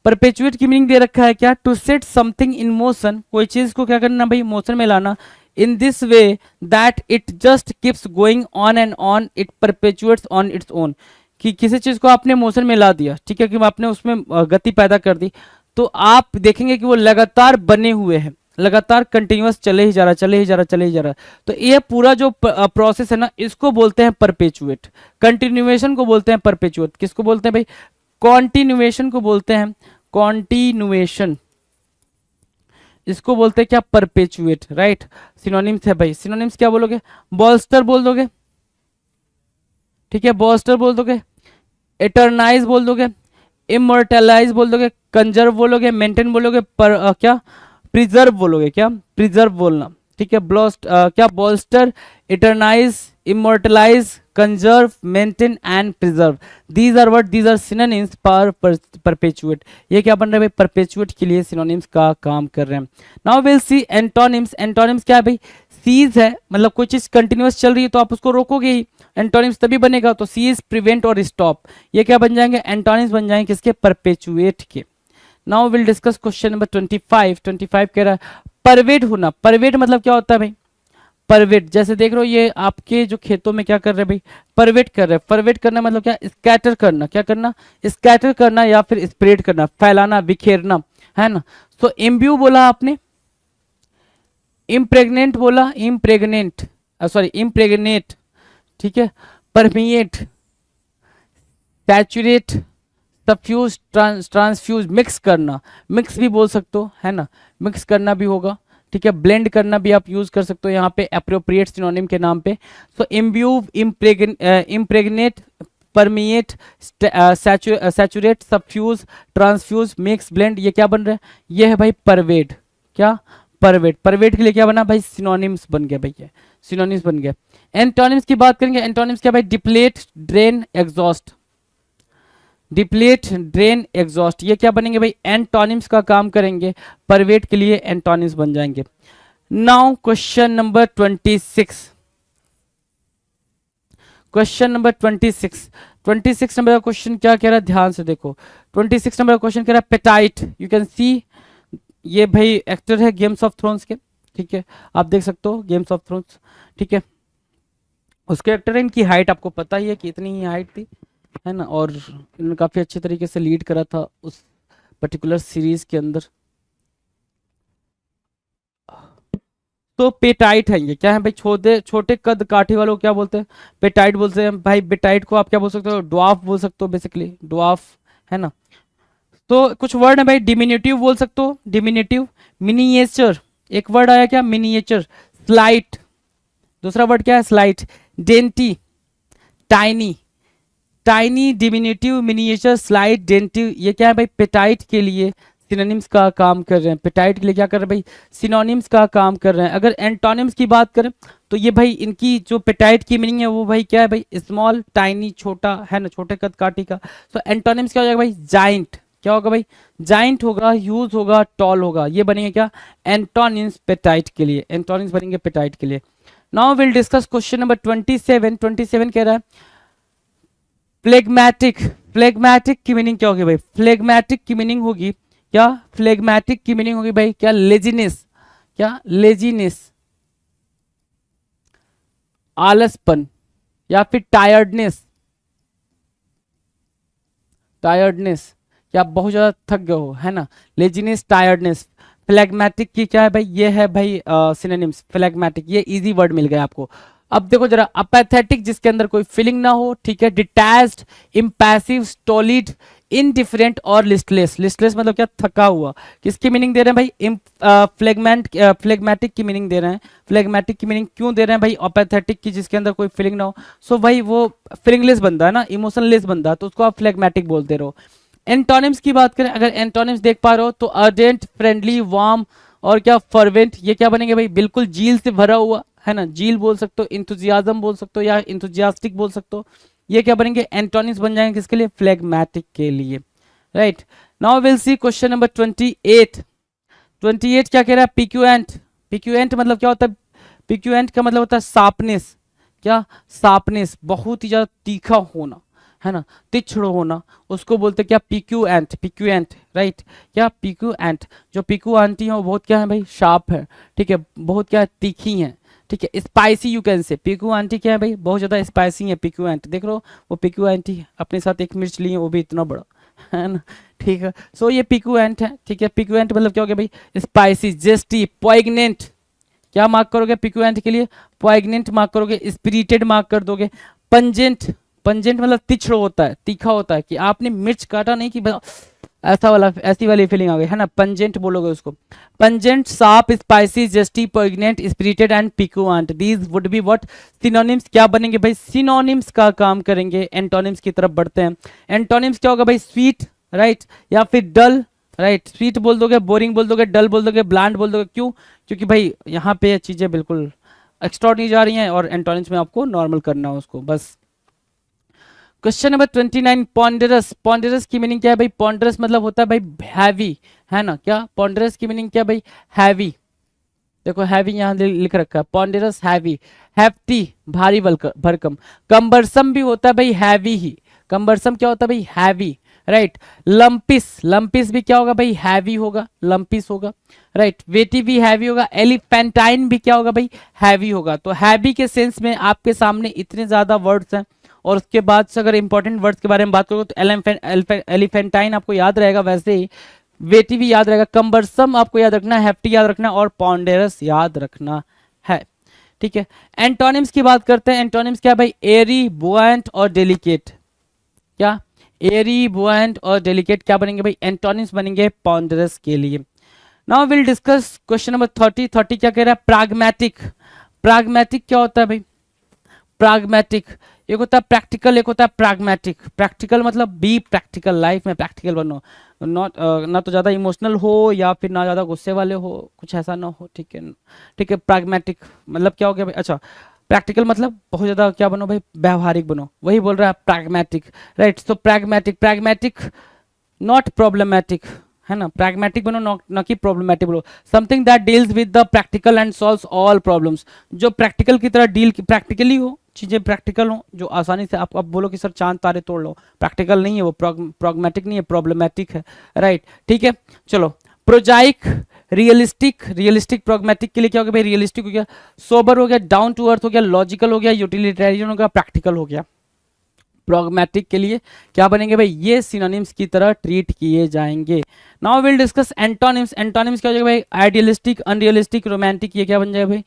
परपेचुएट की मीनिंग दे रखा है क्या? To set something in motion, कोई चीज को क्या करना भाई? मोशन में लाना। In this way that it just keeps going on and on, it perpetuates on its own. कि किसी चीज को आपने मोशन में ला दिया, ठीक है, कि आपने उसमें गति पैदा कर दी, तो आप देखेंगे कि वो लगातार बने हुए हैं, लगातार कंटिन्यूअस चले ही जा रहा, चले ही जा रहा, चले ही जा रहा। तो ये पूरा जो प्रोसेस है ना, इसको बोलते हैं परपेचुएट। कंटिन्यूएशन को बोलते हैं परपेचुएट। किसको बोलते हैं भाई? कॉन्टिन्यूएशन को बोलते हैं कॉन्टिन्यूएशन। इसको बोलते हैं क्या? Perpetuate, right. सिनोनिम्स है भाई, सिनोनिम्स क्या बोलोगे? बॉल्स्टर बोल दोगे, ठीक है, बॉल्स्टर बोल दोगे, एटर्नाइज बोल दोगे, इमोर्टलाइज बोल दोगे, कंजर्व बोलोगे, मेंटेन बोलोगे, पर क्या प्रिजर्व बोलोगे, क्या प्रिजर्व बोलना, ठीक है। ब्लॉस्ट क्या? Bolster, eternalise, immortalise, conserve, maintain and preserve. These are what? These are synonyms for perpetuate. ये क्या बन रहा है भाई? परपेचुएट के लिए सिनोनिम्स का काम कर रहे हैं। Now will see antonyms. Antonyms क्या है भाई? सीज है, मतलब कोई चीज कंटिन्यूअस चल रही है तो आप उसको रोकोगे ही, एंटोनिम्स तभी बनेगा। तो सीज, प्रिवेंट और स्टॉप, ये क्या बन जाएंगे? एंटोनिम्स बन जाएंगे किसके? परपेचुएट के। Now will discuss question number 25। 25 कह रहा है परवेट होना। परवेट मतलब क्या होता है भाई? परवेट, जैसे देख रहे हो ये आपके जो खेतों में क्या कर रहे हैं भाई? परवेट कर रहे हैं। परवेट करना मतलब क्या? स्कैटर करना। क्या करना? स्कैटर करना या फिर स्प्रेड करना, फैलाना, बिखेरना, है ना। तो इम्ब्यू बोला आपने, इम्प्रेग्नेंट बोला, इम्प्रेग्नेंट, सॉरी इम्प्रेग्नेट, ठीक है, permeate, saturate, suffuse, transfuse, mix करना, मिक्स भी बोल सकते हो, है ना, मिक्स करना भी होगा, ठीक है। ब्लेंड करना भी आप यूज कर सकते हो यहाँ पे एप्रोप्रिएट सिनोनिम के नाम पे। So imbue, impregnate, permeate, saturate, suffuse, transfuse, mix, blend, ये क्या बन रहा है? ये है भाई परवेड। क्या? परवेड। परवेड के लिए क्या बना भाई? सिनोनिम्स बन गया भाई, ये सिनोनिम्स बन गया। एंटोनिम्स की बात करेंगे। एंटोनिम्स क्या भाई? Deplete, drain, exhaust. Deplete, drain, exhaust, ये क्या बनेंगे भाई? एंटोनिम्स का काम करेंगे। परवेट के लिए एंटोनिम्स बन जाएंगे। Now question number 26। Question number 26। 26 number का क्वेश्चन क्या कह रहा है? ध्यान से देखो। 26 नंबर का क्वेश्चन कह रहा है पेटाइट। यू कैन सी, ये भाई एक्टर है गेम्स ऑफ थ्रोन्स के, ठीक है, आप देख सकते हो गेम्स ऑफ थ्रोन्स, ठीक है, उसके एक्टर है। इनकी हाइट आपको पता ही है कि इतनी ही हाइट थी, है ना, और इन्होंने काफी अच्छे तरीके से लीड करा था उस पर्टिकुलर सीरीज के अंदर। तो पेटाइट है ये, क्या है भाई, छोटे छोटे कद काठी वालों को क्या बोलते हैं, पेटाइट बोलते हैं भाई। पेटाइट को आप क्या बोल सकते हो, ड्वार्फ बोल सकते हो, बेसिकली ड्वार्फ, है ना। तो कुछ वर्ड है भाई, डिमिनिटिव बोल सकते हो, डिमिनिटिव, मिनिएचर, एक वर्ड आया क्या, मिनिएचर, स्लाइट, दूसरा वर्ड क्या है, slight, dainty, tiny, tiny, diminutive, miniature, slight, डेंटिव, ये क्या है भाई, पेटाइट के लिए सिनोनिम्स का काम कर रहे हैं। पेटाइट के लिए क्या कर रहे हैं भाई, सिनोनिम्स का काम कर रहे हैं। अगर एंटोनिम्स की बात करें तो ये भाई इनकी जो पेटाइट की मीनिंग है वो भाई क्या है भाई, स्मॉल, टाइनी, छोटा, है ना, छोटे कद काठी का। तो एंटोनिम्स क्या हो जाएगा भाई, जाइंट, क्या होगा भाई, जाइंट होगा, ह्यूज होगा, टॉल होगा, ये बनेंगे क्या, एंटोनिम्स पेटाइट के लिए, एंटोनिम्स बनेंगे पेटाइट के लिए। Now will discuss question number 27। 27 कह रहा है फ्लेगमैटिक, फ्लेगमैटिक की मीनिंग क्या होगी भाई, फ्लेगमैटिक की मीनिंग होगी क्या, फ्लेगमैटिक की मीनिंग होगी भाई क्या, लेजीनेस, क्या, लेजीनेस, आलसपन, या फिर टायर्डनेस, टायर्डनेस, या आप बहुत ज्यादा थक गए हो, है ना, लेजीनेस, टायर्डनेस। फ्लेगमैटिक की क्या है भाई, ये है भाई सिनोनिम्स, फ्लेगमैटिक, ये इजी वर्ड मिल गया आपको। अब देखो जरा, अपैथेटिक जिसके अंदर कोई फीलिंग ना हो, ठीक है, डिटैच्ड, इम्पैसिव, स्टोलिड, इनडिफरेंट और लिस्टलेस, लिस्टलेस मतलब क्या, थका हुआ। किसकी मीनिंग दे रहे हैं भाई, फ्लेगमैटिक की मीनिंग दे रहे हैं। फ्लेगमैटिक की मीनिंग क्यों दे रहे हैं भाई, अपैथेटिक की जिसके अंदर कोई फीलिंग ना हो। सो भाई वो फीलिंगलेस बंदा है ना, इमोशनलेस बंदा, तो उसको आप फ्लेगमैटिक बोलते रहो। एंटोनिम्स की बात करें, अगर एंटोनिम्स देख पा रहे हो तो अर्डेंट, फ्रेंडली, वार्म और क्या, फर्वेंट, ये क्या बनेंगे भाई, बिल्कुल जील से भरा हुआ, है ना, जील बोल सकते हो, इंथुजियाज्म बोल सकते हो, या इंथुजियास्टिक बोल सकते हो। ये क्या बनेंगे, एंटोनिम्स बन जाएंगे किसके लिए, फ्लेगमैटिक के लिए, right. Now will see question number 28। 28 क्या कह रहा है, पिक्यूएंट, पिक्यूएंट मतलब क्या होता है, पिक्यूएंट का मतलब होता है शार्पनेस, क्या, शार्पनेस, बहुत ही ज्यादा तीखा होना, है ना, तीक्ष्ण होना, उसको बोलते हैं क्या, पिक्यूएंट, पिक्यूएंट, राइट। क्या, पिक्यूएंट, जो पिक्यू आंटी है वो बहुत क्या है भाई, शार्प है, ठीक है, बहुत क्या है, तीखी है, ठीक है, spicy you can say, PQ aunty क्या है भाई, बहुत ज्यादा स्पाइसी है पिक्यू आंटी, देख लो वो पिक्यू आंटी अपने साथ एक मिर्च ली है, वो भी इतना बड़ा, है ना, ठीक है। सो ये पिक्यूएंट है, ठीक है, पिक्यूएंट मतलब क्या हो गया भाई, स्पाइसी, जेस्टी, पॉइग्नेंट, क्या मार्क करोगे पिक्यूएंट के लिए, पॉइग्नेंट मार्क करोगे, स्पिरिटेड मार्क कर दोगे, पंजेंट, पंजेंट मतलब तीक्ष्ण होता है, तीखा होता है, कि आपने मिर्च काटा नहीं कि ऐसा वाला, ऐसी वाली फीलिंग आ गई, है ना, पंजेंट बोलोगे उसको। Pungent, sharp, spicy, zesty, poignant, spirited and piquant, these would be what, synonyms, क्या बनेंगे भाई, सिनोनिम्स का काम करेंगे। एंटोनिम्स की तरफ बढ़ते हैं। एंटोनिम्स क्या होगा भाई, स्वीट, राइट, या फिर डल, राइट, स्वीट बोल दोगे, बोरिंग बोल दोगे, डल बोल दोगे, ब्लैंड बोल दोगे, क्यों, क्योंकि भाई यहाँ पे ये चीजें बिल्कुल एक्स्ट्रा नहीं जा रही हैं, और एंटोनिम्स में आपको नॉर्मल करना है उसको, बस। क्वेश्चन नंबर 29, पॉन्डरस, पॉन्डरस की मीनिंग क्या है भाई, पॉन्डरस मतलब होता है भाई हैवी, है ना, क्या, पॉन्डरस की मीनिंग क्या है भाई, हैवी, देखो हैवी यहाँ लिख रखा है, पॉन्डरस, हैवी, हैफ्टी, भारी भरकम, कम्बरसम भी होता है भाई हैवी ही, कम्बरसम क्या होता है भाई, हैवी, राइट। लंपिस, लंपिस भी क्या होगा भाई, हैवी होगा, लंपिस होगा, राइट। वेटी भी हैवी होगा, एलिफेंटाइन भी क्या होगा भाई, हैवी होगा। तो हैवी के सेंस में आपके सामने इतने ज्यादा वर्ड्स हैं, और उसके बाद से अगर इंपॉर्टेंट वर्ड्स के बारे में बात करोगे तो एलिफेंटाइन आपको याद रहेगा, वैसे ही वेटी भी याद रहेगा, कम्बरसम आपको याद रखना है, हेफ्टी याद रखना है, और पॉन्डेरस याद रखना है, ठीक है। एंटोनिम्स की बात करते हैं। एंटोनिम्स क्या है भाई, एरी, बुआंट और डेलिकेट, क्या, एरी, बुआंट और डेलिकेट क्या बनेंगे भाई, एंटोनिम्स बनेंगे पॉन्डरस के लिए। Now will discuss question number 30। 30 क्या कह रहा है, प्राग्मेटिक, प्राग्मेटिक क्या होता है भाई, प्राग्मेटिक, एक होता है प्रैक्टिकल, एक होता है प्राग्मेटिक। प्रैक्टिकल मतलब बी प्रैक्टिकल, लाइफ में प्रैक्टिकल बनो, नॉट ना तो ज़्यादा इमोशनल हो या फिर ना ज़्यादा गुस्से वाले हो, कुछ ऐसा ना हो, ठीक है, ठीक है। प्राग्मेटिक मतलब क्या हो गया भाई, अच्छा, प्रैक्टिकल मतलब बहुत ज़्यादा क्या बनो भाई, व्यवहारिक बनो, वही बोल रहा है प्रैग्मेटिक, राइट। तो प्रैग्मेटिक, प्रैग्मेटिक नॉट प्रॉब्लमेटिक, है ना, प्रैग्मेटिक बनो, ना कि प्रॉब्लमेटिक बनो। Something that deals with the practical and solves all problems, जो प्रैक्टिकल की तरह डील, प्रैक्टिकली हो, चीजें प्रैक्टिकल हो, जो आसानी से आप बोलो कि सर चांद तारे तोड़ लो, प्रैक्टिकल नहीं है वो, प्रॉग्मेटिक नहीं है, प्रॉब्लमेटिक है, राइट, ठीक है। चलो, प्रोजाइक, रियलिस्टिक, रियलिस्टिक प्रॉग्मेटिक के लिए क्या हो गया भाई, रियलिस्टिक हो गया, सोबर हो गया, डाउन टू अर्थ हो गया, लॉजिकल हो गया, यूटिलिटेरियन हो गया, प्रैक्टिकल हो गया। प्रॉब्लमेटिक के लिए क्या बनेंगे भाई, ये सिनोनिम्स की तरह ट्रीट किए जाएंगे। Now will discuss antonyms. Antonyms क्या हो जाएगा भाई, आइडियलिस्टिक, अनरियलिस्टिक, रोमांटिक, ये क्या बन जाएगा भाई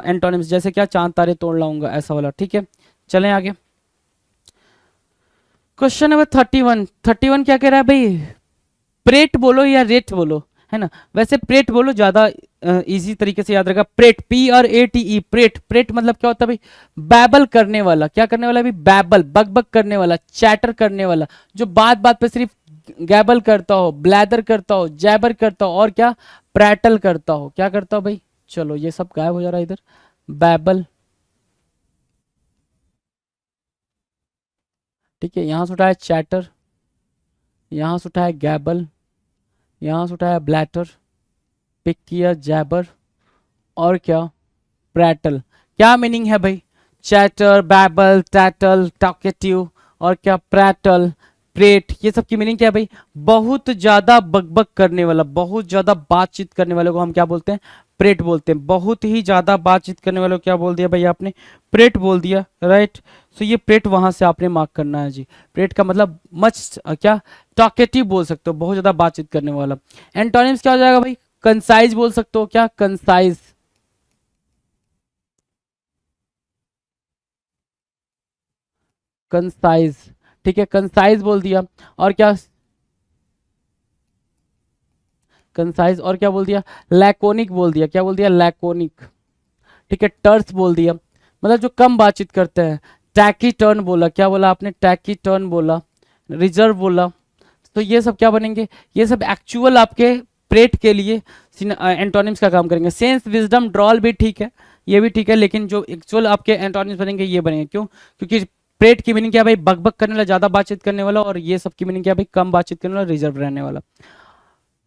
एंटोनिम्स, जैसे क्या चांद तारे तोड़ लाऊंगा ऐसा वाला। ठीक है, चलें आगे। Question number 31। 31 क्या कह रहा है भाई, प्रेट बोलो या रेट बोलो, है ना। वैसे प्रेट बोलो, ज्यादा इजी तरीके से याद रखा। Parade, PRATE, parade. प्रेट मतलब क्या होता है भाई, बैबल करने वाला। क्या करने वाला भाई, बैबल, बकबक करने वाला, चैटर करने वाला, जो बात बात पे सिर्फ गैबल करता हो, ब्लैदर करता हो, जैबर करता हो, और क्या, प्रैटल करता हो। क्या करता हो भाई, चलो ये सब गायब हो जा रहा है इधर, बैबल। ठीक है, यहां से उठाया चैटर, यहां से उठाया गैबल, यहां से उठाया ब्लैटर, पिक किया जैबर, और क्या, प्रैटल। क्या मीनिंग है भाई, चैटर, बैबल, टैटल, टॉकेटिव, और क्या, प्रैटल, प्रेट, ये सब की मीनिंग क्या है भाई, बहुत ज्यादा बकबक करने वाला, बहुत ज्यादा बातचीत करने वाले को हम क्या बोलते हैं, प्रेट बोलते हैं। बहुत ही ज्यादा बातचीत करने वाले को क्या बोल दिया भाई आपने, प्रेट बोल दिया, राइट। सो ये प्रेट वहां से आपने मार्क करना है जी। प्रेट का मतलब मच क्या, टॉकेटिव बोल सकते हो, बहुत ज्यादा बातचीत करने वाला। एंटोनिम्स क्या हो जाएगा भाई, कंसाइज बोल सकते हो, क्या, कंसाइज, कंसाइज। ठीक है, कंसाइज बोल दिया, और क्या, कंसाइज, और क्या बोल दिया, लैकोनिक बोल दिया। क्या बोल दिया, लैकोनिक। ठीक है, टर्स बोल दिया, मतलब जो कम बातचीत करते हैं। टैकी टर्न बोला, क्या बोला आपने, टैकी टर्न बोला, रिजर्व बोला। तो ये सब क्या बनेंगे, ये सब एक्चुअल आपके प्रेट के लिए एंटोनिम्स का काम करेंगे। सेंस, विजडम, ड्रॉल भी ठीक है, ये भी ठीक है, लेकिन जो एक्चुअल आपके एंटोनिम्स बनेंगे ये बनेंगे। क्यों, क्योंकि प्रेट की मीनिंग क्या भाई, बकबक करने वाला, ज्यादा बातचीत करने वाला, और ये सब की मीनिंग क्या भाई, कम बातचीत करने वाला, रिजर्व रहने वाला।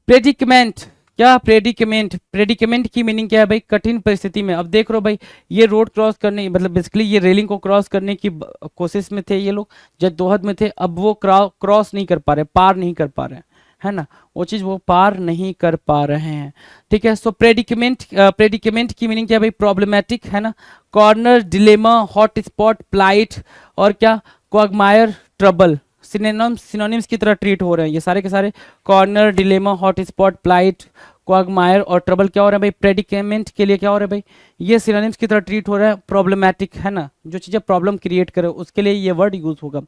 प्रेडिकमेंट, क्या, प्रेडिकमेंट। प्रेडिकमेंट की मीनिंग क्या है भाई, कठिन परिस्थिति में। अब देख रहे हो भाई, ये रोड क्रॉस करने, मतलब बेसिकली ये रेलिंग को क्रॉस करने की कोशिश में थे ये लोग, जद्दोजहद में थे। अब वो क्रॉस नहीं कर पा रहे, पार नहीं कर पा रहे हैं, है ना, वो चीज वो पार नहीं कर पा रहे हैं। ठीक है, सो प्रेडिकमेंट, प्रेडिकमेंट की मीनिंग क्या है भाई, प्रॉब्लमेटिक, है ना, corner, dilemma, hot spot, plight, और क्या, क्वागमायर, ट्रबल। सिनोनिम्स की तरह ट्रीट हो रहे हैं ये सारे के सारे। Corner, dilemma, hot spot, plight, quagmire और ट्रबल क्या हो रहा है भाई, प्रेडिकेमेंट के लिए क्या हो रहा है भाई, ये सिनोनिम्स की तरह ट्रीट हो रहा है। प्रॉब्लमैटिक, है ना, जो चीजें प्रॉब्लम क्रिएट करे उसके लिए ये वर्ड यूज होगा।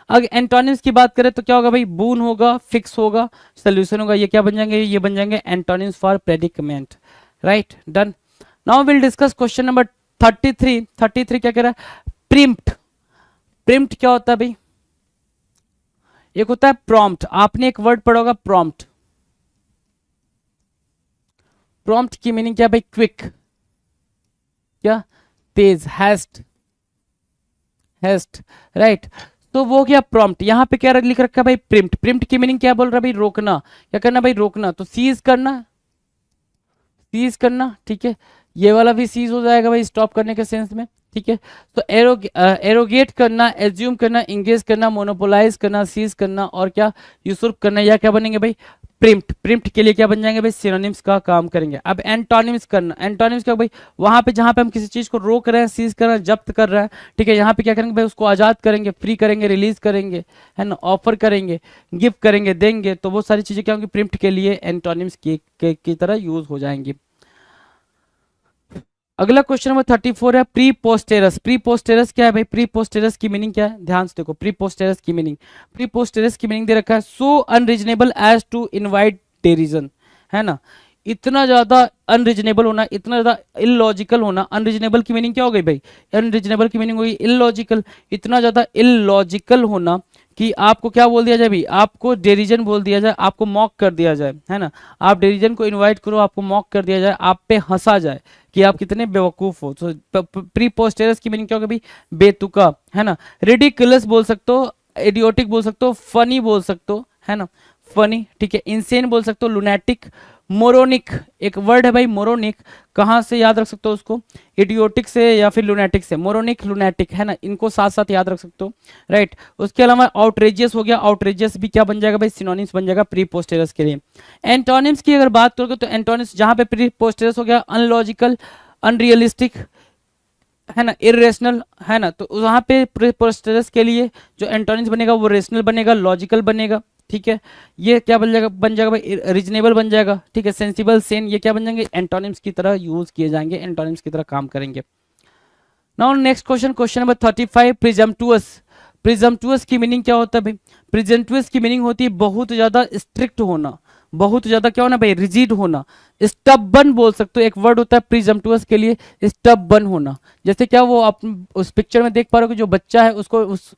अगर एंटोनिम्स की बात करें तो क्या होगा भाई, बून होगा, फिक्स होगा, सोल्यूशन होगा। ये क्या बन जाएंगे, ये बन जाएंगे antonyms for predicament, right, done. Now will discuss question number 33। 33 क्या कह रहा है, प्रिम्प्ट। प्रिम्प्ट क्या होता है भाई, एक होता है प्रॉम्प्ट। आपने एक वर्ड पढ़ा होगा प्रॉम्प्ट। प्रॉम्प्ट की मीनिंग क्या भाई, क्विक, क्या, तेज, हैस्ट, हैस्ट, राइट। तो वो क्या, प्रॉम्प्ट। यहां पे क्या लिख रखा है भाई, प्रिम्प्ट। प्रिम्प्ट की मीनिंग क्या बोल रहा है भाई, रोकना। क्या करना भाई, रोकना। तो सीज करना, सीज करना, ठीक है, ये वाला भी सीज हो जाएगा भाई, स्टॉप करने के सेंस में। ठीक है, तो एरोगेट करना, एज्यूम करना, इंगेज करना, मोनोपोलाइज करना, सीज करना, और क्या, यूसुर्प करना, या क्या बनेंगे भाई, प्रिम्प्ट। प्रिम्प्ट के लिए क्या बन जाएंगे भाई, सिनोनिम्स का काम करेंगे। अब एंटोनिम्स करना, एंटोनिम्स क्या भाई, वहां पे जहां पे हम किसी चीज को रोक रहे हैं, सीज कर रहे हैं, जब्त कर रहे हैं, ठीक है, यहाँ पे क्या करेंगे भाई, उसको आजाद करेंगे, फ्री करेंगे, रिलीज करेंगे, है ना, ऑफर करेंगे, गिफ्ट करेंगे, देंगे। तो वो सारी चीजें क्या होंगी, प्रिम्प्ट के लिए एंटोनिम्स की तरह यूज हो जाएंगी। अगला क्वेश्चन नंबर 34 है प्री पोस्टेरस। प्री पोस्टेरस क्या है भाई, प्री पोस्टेरस की मीनिंग क्या है, ध्यान से देखो। प्री पोस्टेरस की मीनिंग, प्री पोस्टेरस की मीनिंग दे रखा है, सो अनरीजनेबल एज टू इनवाइट डेरिजन, है ना, इतना ज्यादा अनरीजनेबल होना, इतना ज्यादा इलॉजिकल होना। अनरीजनेबल की मीनिंग क्या हो गई भाई, अनरीजनेबल की मीनिंग हो गई इलॉजिकल, इतना ज्यादा इलॉजिकल होना कि आपको क्या बोल दिया जाए भाई, आपको डेरिजन बोल दिया जाए, आपको मॉक कर दिया जाए, है ना। आप डेरिजन को इनवाइट करो, आपको मॉक कर दिया जाए, आप पे हंसा जाए कि आप कितने बेवकूफ हो। तो प्री पोस्टेरस की मीनिंग क्या होगा भाई, बेतुका, है ना। रिडिकुलस बोल सकते हो, इडियोटिक बोल सकते हो, फनी बोल सकते हो, है ना, फनी, ठीक है। इंसेन बोल सकते हो, लुनैटिक, मोरोनिक, एक वर्ड है भाई मोरोनिक, कहाँ से याद रख सकते हो उसको, इडियोटिक से या फिर लुनैटिक से। मोरोनिक, लुनैटिक, है ना, इनको साथ साथ याद रख सकते हो, राइट। उसके अलावा आउटरेजियस हो गया, आउटरेजियस भी क्या बन जाएगा भाई, सिनोनिम्स बन जाएगा प्री पोस्टेरस के लिए। एंटोनिम्स की अगर बात करोगे तो एंटोनिम्स जहां पे प्री पोस्टेरस हो गया, अनलॉजिकल, अनरियलिस्टिक, है ना, इरेशनल, है ना, तो वहाँ पे प्रेपोस्टेरस के लिए जो एंटोनिम्स बनेगा वो रेशनल बनेगा, लॉजिकल बनेगा, ठीक है। ये क्या बन जाएगा भाई, रीजनेबल बन जाएगा, ठीक है। सेंसिबल, सेन, ये क्या बन जाएंगे, एंटोनिम्स की तरह यूज किए जाएंगे, एंटोनिम्स की तरह काम करेंगे। Now next question, question number 35, प्रिजम्पटुअस। प्रिजम्पटुअस की मीनिंग क्या होता है भाई? प्रिजम्पटुअस की मीनिंग होती है बहुत ज्यादा स्ट्रिक्ट होना, बहुत ज्यादा क्या होना भाई, रिजिड होना, स्टबन बोल सकते हो। एक वर्ड होता है प्रिजम्पटुअस के लिए, स्टबन होना। जैसे क्या वो आप उस पिक्चर में देख पा रहे हो कि जो बच्चा है उसको उस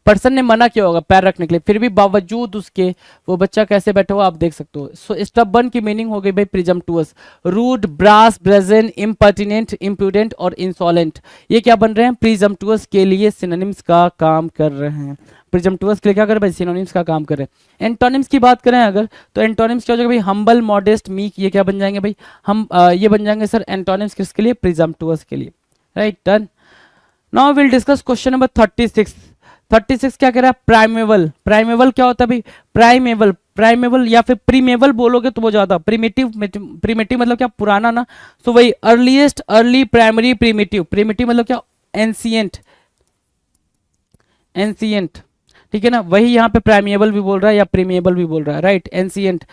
पर्सन ने मना किया होगा पैर रखने के लिए, फिर भी बावजूद उसके वो बच्चा कैसे बैठा हुआ आप देख सकते हो। सो स्टबन की मीनिंग हो गई भाई presumptuous, rude, brass, brazen, impertinent, imprudent और इंसॉलेंट, ये क्या बन रहे हैं, प्रिजम्पटुअस के लिए सिनोनिम्स का काम कर रहे हैं। प्रिजम्पटुअस के लिए क्या कर रहे हैं भाई, सिनोनिम्स का काम कर रहे हैं। एंटोनिम्स की बात करें अगर, तो एंटोनिम्स क्या हो जाएगा भाई, हम्बल, मॉडेस्ट, मीक, ये क्या बन जाएंगे भाई, हम ये बन जाएंगे सर एंटोनिम्स किसके लिए, प्रिजम्पटुअस के लिए, right, done. Now will discuss question number 36। 36 क्या कह रहा है, प्राइमेवल। प्राइमेवल क्या होता है भाई, प्राइमेवल, प्राइमेवल या फिर प्रीमेवल बोलोगे तो वो ज्यादा, प्रीमिटिव, प्रीमिटिव मतलब क्या, पुराना ना, तो वही earliest, early primary primitive, primitive मतलब क्या, एंसियंट, एंसियंट, ठीक है ना, वही यहाँ पे प्राइमेबल भी बोल रहा है या प्रीमेबल भी बोल रहा है, right, ancient.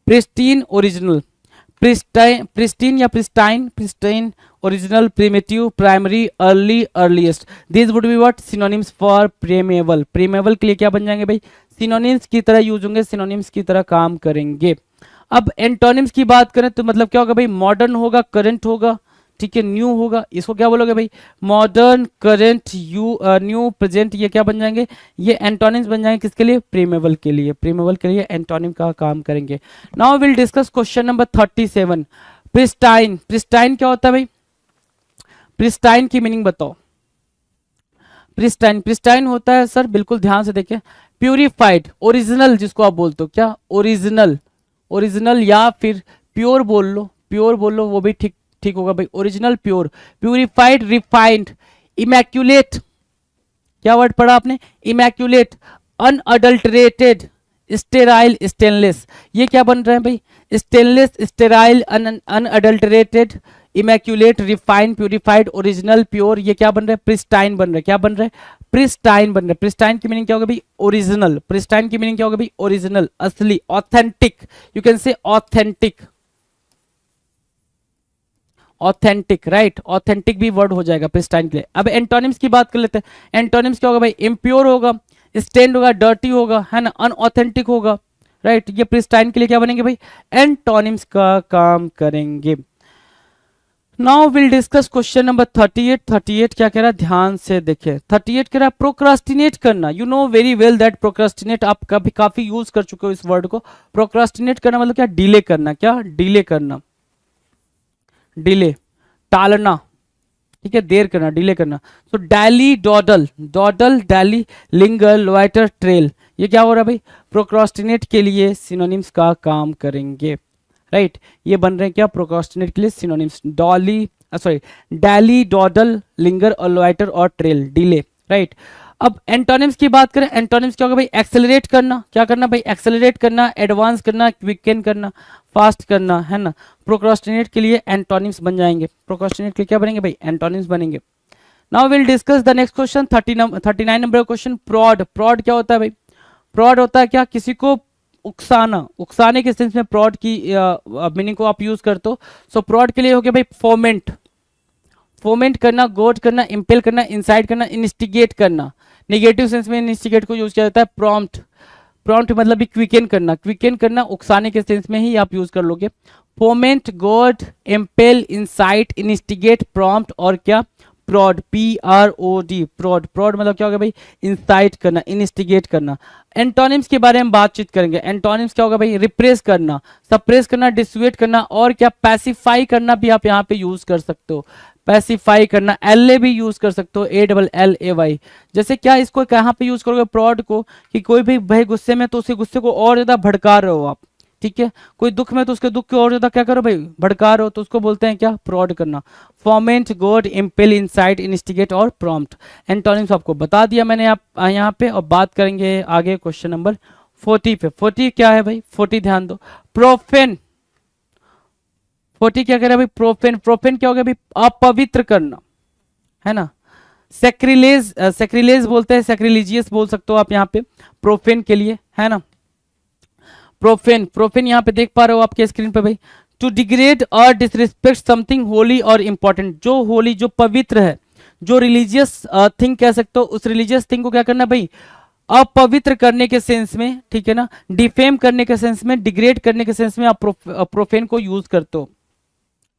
Pristine, original, pristine, pristine या pristine, pristine, original, primitive, primary, early, earliest, this would be what, synonyms for preamble. Preamble के लिए क्या बन जाएंगे भाई, सिनोनिम्स की तरह यूज होंगे, सिनोनिम्स की तरह काम करेंगे। अब एंटोनिम्स की बात करें तो मतलब क्या होगा भाई, मॉडर्न होगा, करंट होगा, ठीक है, न्यू होगा, इसको क्या बोलोगे भाई, मॉडर्न, करंट, न्यू, प्रेजेंट, ये क्या बन जाएंगे, ये एंटोनिम्स बन जाएंगे किसके लिए, प्रीमेबल के लिए, प्रीमेबल के लिए एंटोनिम का काम करेंगे। Now will discuss question number 37, pristine. Pristine क्या होता है भाई, प्रिस्टाइन की मीनिंग बताओ। प्रिस्टाइन, प्रिस्टाइन होता है सर, बिल्कुल ध्यान से देखें, प्यूरिफाइड, ओरिजिनल जिसको आप बोलते हो, क्या, ओरिजिनल, ओरिजिनल या फिर प्योर बोल लो, प्योर बोल लो वो भी ठीक, ठीक होगा भाई, original, pure, purified, refined, immaculate, क्या वर्ड पढ़ा आपने, इमैक्यूलेट, अनअडल्टरेटेड, स्टेराइल, स्टेनलेस, ये क्या बन रहे हैं भाई, stainless, sterile, unadulterated, immaculate, refined, purified, original, pure, ये क्या बन रहा है, प्रिस्टाइन बन रहा है, क्या बन रहा है, प्रिस्टाइन बन रहा है। प्रिस्टाइन की मीनिंग क्या होगा भाई, ओरिजिनल। प्रिस्टाइन की मीनिंग क्या होगा भाई, ओरिजिनल, असली, authentic, you can say authentic, authentic, right, authentic भी वर्ड हो जाएगा प्रिस्टाइन के लिए। अब एंटोनिम्स की बात कर लेते हैं, एंटोनिम्स क्या होगा भाई, इम्प्योर होगा, स्टेन्ड होगा, डर्टी होगा, है ना, अनऑथेंटिक होगा, राइट, ये प्रिस्टाइन के लिए क्या बनेंगे भाई, एंटोनिम्स का काम करेंगे। Now will discuss question number 38। 38 क्या कह रहा है, ध्यान से देखिए, 38 कह रहा है प्रोक्रास्टिनेट करना। You know very well that procrastinate, आप कभी काफी यूज कर चुके हो इस वर्ड को। प्रोक्रास्टिनेट करना मतलब क्या, डिले करना, क्या, डिले करना, डिले, टालना, ठीक है, देर करना, डिले करना। तो dally, dawdle, dawdle, dally, linger, loiter, trail, ये क्या हो रहा है भाई, प्रोक्रास्टिनेट के लिए सिनोनिम्स का काम करेंगे, राइट, ये बन रहे हैं क्या, प्रोक्रास्टिनेट के लिए synonyms, dolly, sorry, dally, dawdle, linger और लोइटर और ट्रेल, डिले, राइट। अब एंटोनिम्स की बात करें, एंटोनिम्स क्या होगा भाई, एक्सेलरेट करना, क्या करना भाई, एक्सेलरेट करना, एडवांस करना, क्विकन करना, फास्ट करना, है ना। प्रोक्रास्टिनेट के लिए एंटोनिम्स बन जाएंगे, प्रोक्रास्टिनेट के लिए क्या बनेंगे भाई, एंटोनिम्स बनेंगे। Now will discuss the next question, 39 number question, prod. Prod क्या होता है भाई, प्रॉड होता है क्या, किसी को उकसाना, उकसाने के सेंस में प्रॉड की मीनिंग को आप यूज करते हो। सो प्रॉड के लिए हो गया भाई फोमेंट, फोमेंट करना, गोड करना, इंपेल करना, इंसाइट करना, इंस्टिगेट करना। नेगेटिव सेंस में इंस्टिगेट को यूज किया जाता है, प्रॉम्प्ट, प्रॉम्प्ट मतलब भी क्विकन करना, क्विकन करना उकसाने के सेंस में ही आप यूज कर लोगे। फोमेंट, गोड, इंपेल, इंसाइट, इंस्टिगेट, प्रॉम्प्ट और क्या, प्रॉड, PROD, प्रॉड। प्रॉड मतलब क्या होगा भाई, इंसाइट करना, इंस्टिगेट करना। एंटोनिम्स के बारे में बातचीत करेंगे। एंटोनिम्स क्या होगा भाई, रिप्रेस करना, सप्रेस करना, डिसुएट करना और क्या, पैसिफाई करना भी आप यहाँ पे यूज कर सकते हो, पैसिफाई करना, LA भी यूज कर सकते हो, ALLAY। जैसे क्या, इसको कहाँ पे यूज करोगे प्रॉड को, कि कोई भी भाई गुस्से में तो उसके गुस्से को और ज्यादा भड़का रहे हो आप, ठीक है, कोई दुख में तो उसके दुख को और ज्यादा क्या करो भाई, भड़का रहे हो, तो उसको बोलते हैं क्या, प्रॉड करना। फॉर्मेंट, गोड, इंपेल, इंसाइट, इंस्टिगेट और प्रॉम्प्ट। एंटोनिम्स आपको बता दिया मैंने यहाँ पे, और बात करेंगे आगे क्वेश्चन नंबर 40 पे। 40 क्या है भाई, 40 ध्यान दो, प्रोफेन। 40 क्या कह रहा है भाई, प्रोफेन। प्रोफेन क्या हो गया भाई, अपवित्र करना, है ना। सैक्रिलेज, सैक्रिलेज बोलते हैं, सैक्रिलीजियस बोल सकते हो आप यहाँ पे प्रोफेन के लिए, है ना। प्रोफेन, प्रोफेन यहाँ पे देख पा रहे हो आपके स्क्रीन पे भाई, टू डिग्रेड और डिसरिस्पेक्ट समथिंग होली और इंपॉर्टेंट, जो होली, जो पवित्र है, जो रिलीजियस थिंग कह सकते हो, उस रिलीजियस थिंग को क्या करना भाई, अपवित्र करने के सेंस में, ठीक है ना, डिफेम करने के सेंस में, डिग्रेड करने के सेंस में आप प्रोफेन को यूज करते हो,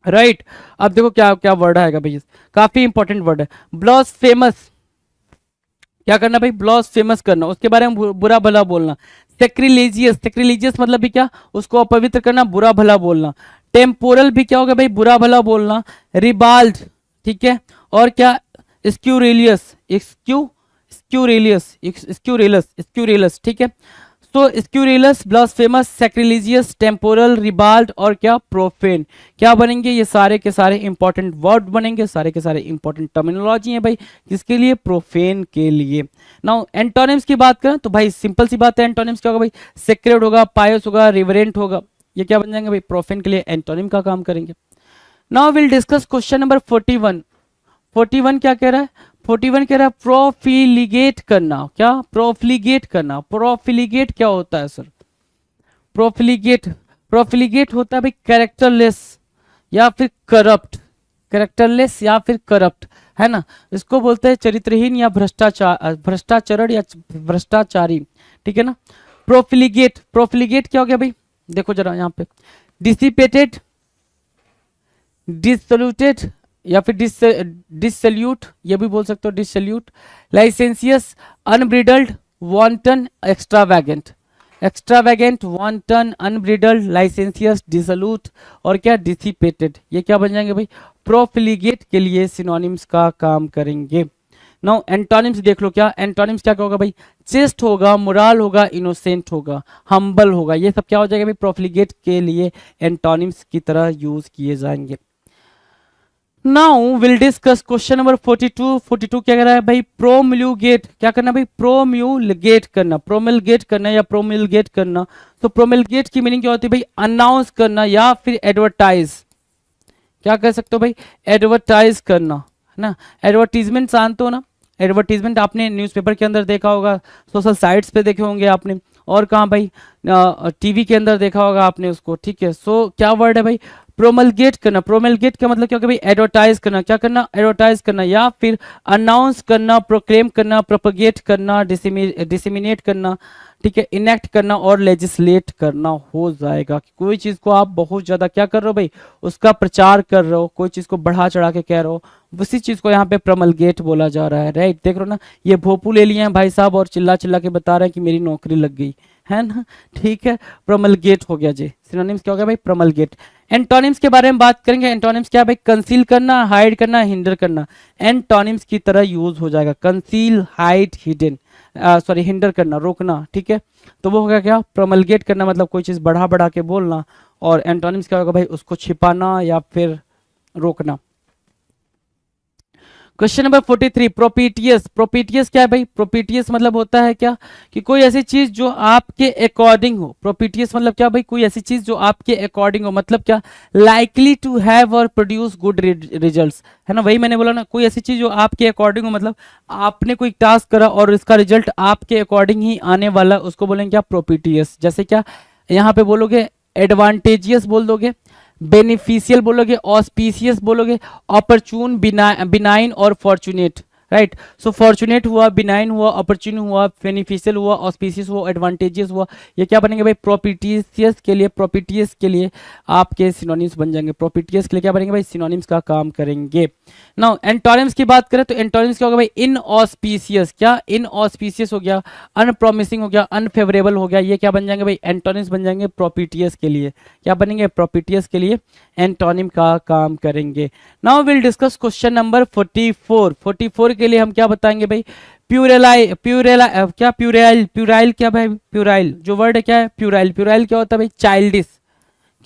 राइट। अब देखो क्या क्या वर्ड आएगा भाई, काफी इंपॉर्टेंट वर्ड है, ब्लास्फेमस, क्या करना भाई, ब्लास्फेमस करना, उसके बारे में बुरा भला बोलना। सेक्रिलेजियस, सेक्रिलेजियस मतलब भी क्या, उसको अपवित्र करना, बुरा भला बोलना। टेम्पोरल भी क्या होगा भाई, बुरा भला बोलना। रिबाल्ड, ठीक है, और क्या, स्क्यूरेलियस, स्क्यूरेलियस, स्क्यूरेलस, स्क्यूरेलस, ठीक है। तो स्क्यूरेलस, ब्लास्फेमस, सैक्रिलीजियस, टेम्पोरल, रिबाल्ड और क्या, प्रोफेन, क्या बनेंगे, ये सारे के सारे इंपॉर्टेंट वर्ड बनेंगे, सारे के सारे इंपॉर्टेंट टर्मिनोलॉजी है भाई, किसके लिए, प्रोफेन के लिए। नाउ एंटोनिम्स की बात करें तो भाई सिंपल सी बात है, एंटोनिम्स क्या होगा भाई, सेक्रेड होगा, पायस होगा, रिवरेंट होगा, ये क्या बन जाएंगे भाई, प्रोफेन के लिए एंटोनिम का काम करेंगे। Now will discuss question number 41। 41 क्या कह रहा है, 41 कह रहा है प्रोफिलिगेट करना, क्या, प्रोफिलिगेट करना। प्रोफिलिगेट क्या होता है सर, प्रोफिलिगेट, प्रोफिलिगेट होता है भाई कैरेक्टरलेस या फिर करप्ट, कैरेक्टरलेस या फिर करप्ट, है ना। इसको बोलते हैं चरित्रहीन या भ्रष्टाचार, भ्रष्टाचरण या भ्रष्टाचारी, ठीक है ना। प्रोफिलिगेट, प्रोफिलिगेट क्या हो गया भाई, देखो जरा यहाँ पे, डिसिपेटेड, डिसोल्यूटेड या फिर डिसल्यूट, ये भी बोल सकते हो डिसल्यूट, लाइसेंसियस, अनब्रिडल्ड, वांटन, एक्स्ट्रावैगेंट, एक्स्ट्रावैगेंट, वांटन, अनब्रिडल्ड, लाइसेंसियस, डिसल्यूट और क्या, डिसिपेटेड, ये क्या बन जाएंगे भाई, प्रोफिलिगेट के लिए सिनोनिम्स का काम करेंगे। नाउ एंटोनिम्स देख लो, क्या एंटोनिम्स क्या होगा भाई, चेस्ट होगा, मोरल होगा, इनोसेंट होगा, हम्बल होगा, ये सब क्या हो जाएगा भाई, प्रोफिलिगेट के लिए एंटोनिम्स की तरह यूज किए जाएंगे। Now will discuss question number 42। 42 क्या कह रहा है भाई, प्रोमिल्गेट, क्या करना भाई, प्रोम्यूलगेट करना, प्रोमिलगेट करना या प्रोमिलगेट करना। तो प्रोमिलगेट की मीनिंग क्या होती है भाई, अनाउंस करना या फिर एडवर्टाइज, क्या कह सकते हो भाई, एडवर्टाइज करना, है ना। एडवर्टीजमेंट जानते हो ना, एडवर्टीजमेंट आपने न्यूज़पेपर के अंदर देखा होगा, सोशल साइट्स पे देखे होंगे आपने, और कहाँ भाई, टीवी के अंदर देखा होगा आपने उसको, ठीक है। सो क्या वर्ड है भाई, प्रोमलगेट करना। प्रोमलगेट का मतलब क्या होगा भाई, एडवर्टाइज करना, क्या करना, एडवर्टाइज करना या फिर अनाउंस करना, प्रोक्लेम करना, प्रोपगेट करना, डिसेमिनेट करना, ठीक है, इनेक्ट करना और लेजिस्लेट करना हो जाएगा। कोई चीज को आप बहुत ज्यादा क्या कर रहे हो भाई, उसका प्रचार कर रहे हो, कोई चीज को बढ़ा चढ़ा के कह रहे हो, उसी चीज को यहाँ पे प्रमलगेट बोला जा रहा है, राइट। देख रहे हो ना, ये भोपू ले लिए हैं भाई साहब और चिल्ला चिल्ला के बता रहे हैं कि मेरी नौकरी लग गई, है ना, ठीक है, प्रमलगेट हो गया जी। सिनोनिम्स क्या हो गया भाई, प्रमलगेट। एंटोनिम्स के बारे में बात करेंगे। एंटोनिम्स क्या है भाई, कंसील करना, हाइड करना, हिंडर करना, एंटोनिम्स की तरह यूज हो जाएगा, conceal, hide, hidden, sorry hinder करना, रोकना, ठीक है। तो वो होगा क्या, प्रमलगेट करना मतलब कोई चीज बढ़ा बढ़ा के बोलना, और एंटोनिम्स क्या होगा भाई, उसको छिपाना या फिर रोकना। Question number 43, प्रोपीटियस। प्रोपीटियस क्या है भाई, प्रोपीटियस मतलब होता है क्या, कि कोई ऐसी चीज जो आपके अकॉर्डिंग हो। प्रोपीटियस मतलब क्या भाई, कोई ऐसी चीज जो आपके अकॉर्डिंग हो, मतलब क्या, लाइकली टू हैव और प्रोड्यूस गुड रिजल्ट्स, है ना। वही मैंने बोला ना, कोई ऐसी चीज जो आपके अकॉर्डिंग हो, मतलब आपने कोई टास्क करा और इसका रिजल्ट आपके अकॉर्डिंग ही आने वाला, उसको बोलेंगे क्या, प्रोपीटियस। जैसे क्या, यहाँ पे बोलोगे एडवांटेजियस बोल दोगे, बेनिफिशियल बोलोगे, ऑस्पिशियस बोलोगे, ऑपर्चून, बिनाइन और फॉर्चुनेट, राइट। सो फॉर्चुनेट हुआ, बिनाइन हुआ, ऑपर्चून हुआ, बेनिफिशियल हुआ, ऑस्पिशियस हुआ, एडवांटेजियस हुआ, ये क्या बनेंगे भाई, प्रोपिटियस के लिए, प्रोपिटियस के लिए आपके सिनोनिम्स बन जाएंगे। प्रोपिटियस के लिए क्या बनेंगे भाई, सिनोनिम्स का काम करेंगे। नाउ एंटोनिम्स की बात करें तो एंटोनिम्स क्या होगा भाई, इनऑस्पिशियस, क्या, इनऑस्पिशियस हो गया, अनप्रॉमिसिंग हो गया, अनफेवरेबल हो गया, ये क्या बन जाएंगे भाई, एंटोनिम्स बन जाएंगे प्रोपिटियस के लिए, क्या बनेंगे, प्रोपिटियस के लिए एंटोनिम का काम करेंगे। Now will discuss question number 44। 44 के लिए हम क्या बताएंगे भाई, प्यूरेलाई, क्या, प्यूराइल, प्यूराइल क्या भाई, प्यूराइल जो वर्ड है क्या है, प्यूराइल। प्यूराइल क्या होता है भाई, चाइल्डिश,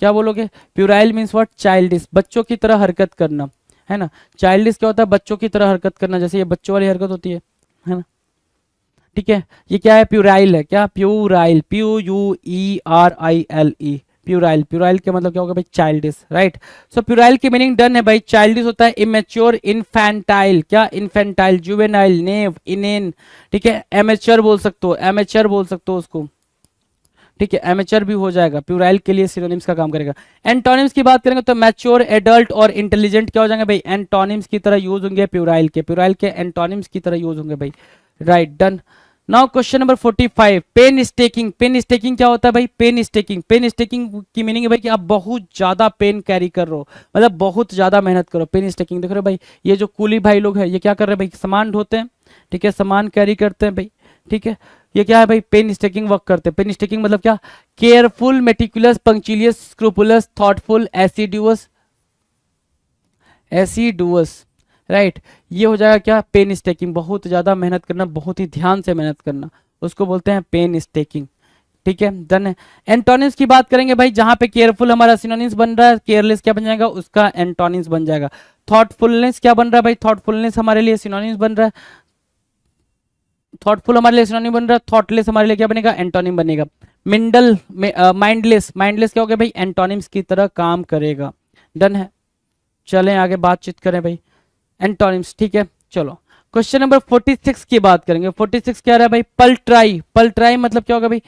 क्या बोलोगे, प्यूराइल मीन्स व्हाट, चाइल्डिश, बच्चों की तरह हरकत करना, है ना। चाइल्डिश क्या होता है, बच्चों की तरह हरकत करना, जैसे ये बच्चों वाली हरकत होती है ना, ठीक है। ये क्या है, प्यूराइल है, क्या, प्यूराइल, PUERILE, प्यूराइल, प्यूराइल के मतलब क्या होगा भाई चाइल्डिश, राइट। सो प्यूराइल की मीनिंग डन है भाई, चाइल्डिश होता है इमेच्योर, इनफैंटाइल, क्या इनफैंटाइल, जुवेनाइल, नेव, इनेन, ठीक है, एमेच्योर बोल सकते हो, एमेच्योर बोल सकते हो उसको, ठीक है, एमेच्योर भी हो जाएगा, प्यूराइल के लिए सिनोनिम्स का काम करेगा। एंटोनिम्स की बात करेंगे तो मैच्योर, एडल्ट और इंटेलिजेंट क्या हो जाएंगे भाई, एंटोनिम्स की तरह यूज होंगे प्यूराइल के, प्यूराइल के एंटोनिम्स की तरह यूज होंगे भाई, right, done. Now question number 45, painstaking, painstaking क्या होता है भाई, पेन स्टेकिंग, पेन स्टेकिंग की मीनिंग है भाई कि आप बहुत ज्यादा पेन कैरी कर रहे हो, मतलब बहुत ज्यादा मेहनत करो, पेन स्टेकिंग। देख रहे हो भाई ये जो कूली भाई लोग हैं ये क्या कर रहे हैं भाई, सामान ढोते हैं, ठीक है, सामान कैरी करते हैं भाई, ठीक है, ये क्या है भाई, पेन स्टेकिंग वर्क करते हैं। पेन स्टेकिंग मतलब क्या, careful, meticulous, पंक्चुलियस, scrupulous, thoughtful, एसिडुअस, एसिडुअस, right, ये हो जाएगा क्या, पेन स्टेकिंग, बहुत ज्यादा मेहनत करना, बहुत ही ध्यान से मेहनत करना, उसको बोलते हैं पेन स्टेकिंग, ठीक है, डन है। एंटोनिम्स की बात करेंगे भाई, जहां पे केयरफुल हमारा सिनोनिम्स बन रहा है, केयरलेस क्या बन जाएगा, उसका एंटोनिम्स बन जाएगा। थॉटफुलनेस क्या बन रहा है भाई, थॉटफुलनेस हमारे लिए सिनोनिम्स बन रहा है, थॉटफुल हमारे लिए सिनोनिम बन रहा है, थॉटलेस हमारे लिए क्या बनेगा, एंटोनिम बनेगा। मिंडल, माइंडलेस, माइंडलेस क्या हो गया भाई, एंटोनिम्स की तरह काम करेगा, डन है। चलें आगे बातचीत करें भाई, एंटोनिम्स, ठीक है, चलो क्वेश्चन नंबर 46 की बात करेंगे। 46 क्या रहा है भाई, पल्ट्राई, पल्ट्राई मतलब क्या होगा भाई,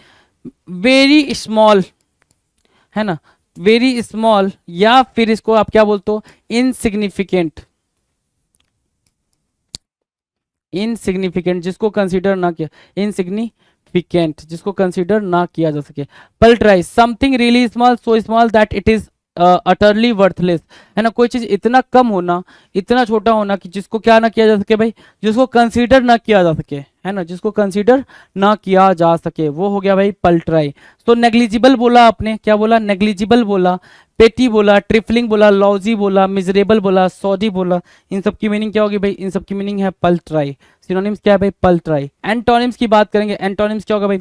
वेरी स्मॉल, है ना, वेरी स्मॉल, या फिर इसको आप क्या बोलते हो, इनसिग्निफिकेंट, इनसिग्निफिकेंट, जिसको कंसीडर ना किया, इनसिग्निफिकेंट जिसको कंसीडर ना किया जा सके। Paltry, something really small, so small that it is utterly worthless, है ना, कोई चीज इतना कम होना, इतना छोटा होना कि जिसको क्या ना किया जा सके भाई, जिसको कंसीडर ना किया जा सके, है ना, जिसको कंसीडर ना किया जा सके, वो हो गया भाई पल्ट्राई। तो नेग्लिजिबल बोला आपने, क्या बोला, नेग्लिजिबल बोला, पेटी बोला, ट्रिफलिंग बोला, लॉजी बोला, मिजरेबल बोला, सौदी बोला, इन सब की मीनिंग क्या होगी भाई, इन सब की मीनिंग है पल्ट्राई। सिनोनिम्स क्या है भाई, पल्ट्राई। एंटोनिम्स की बात करेंगे, एंटोनिम्स क्या होगा भाई,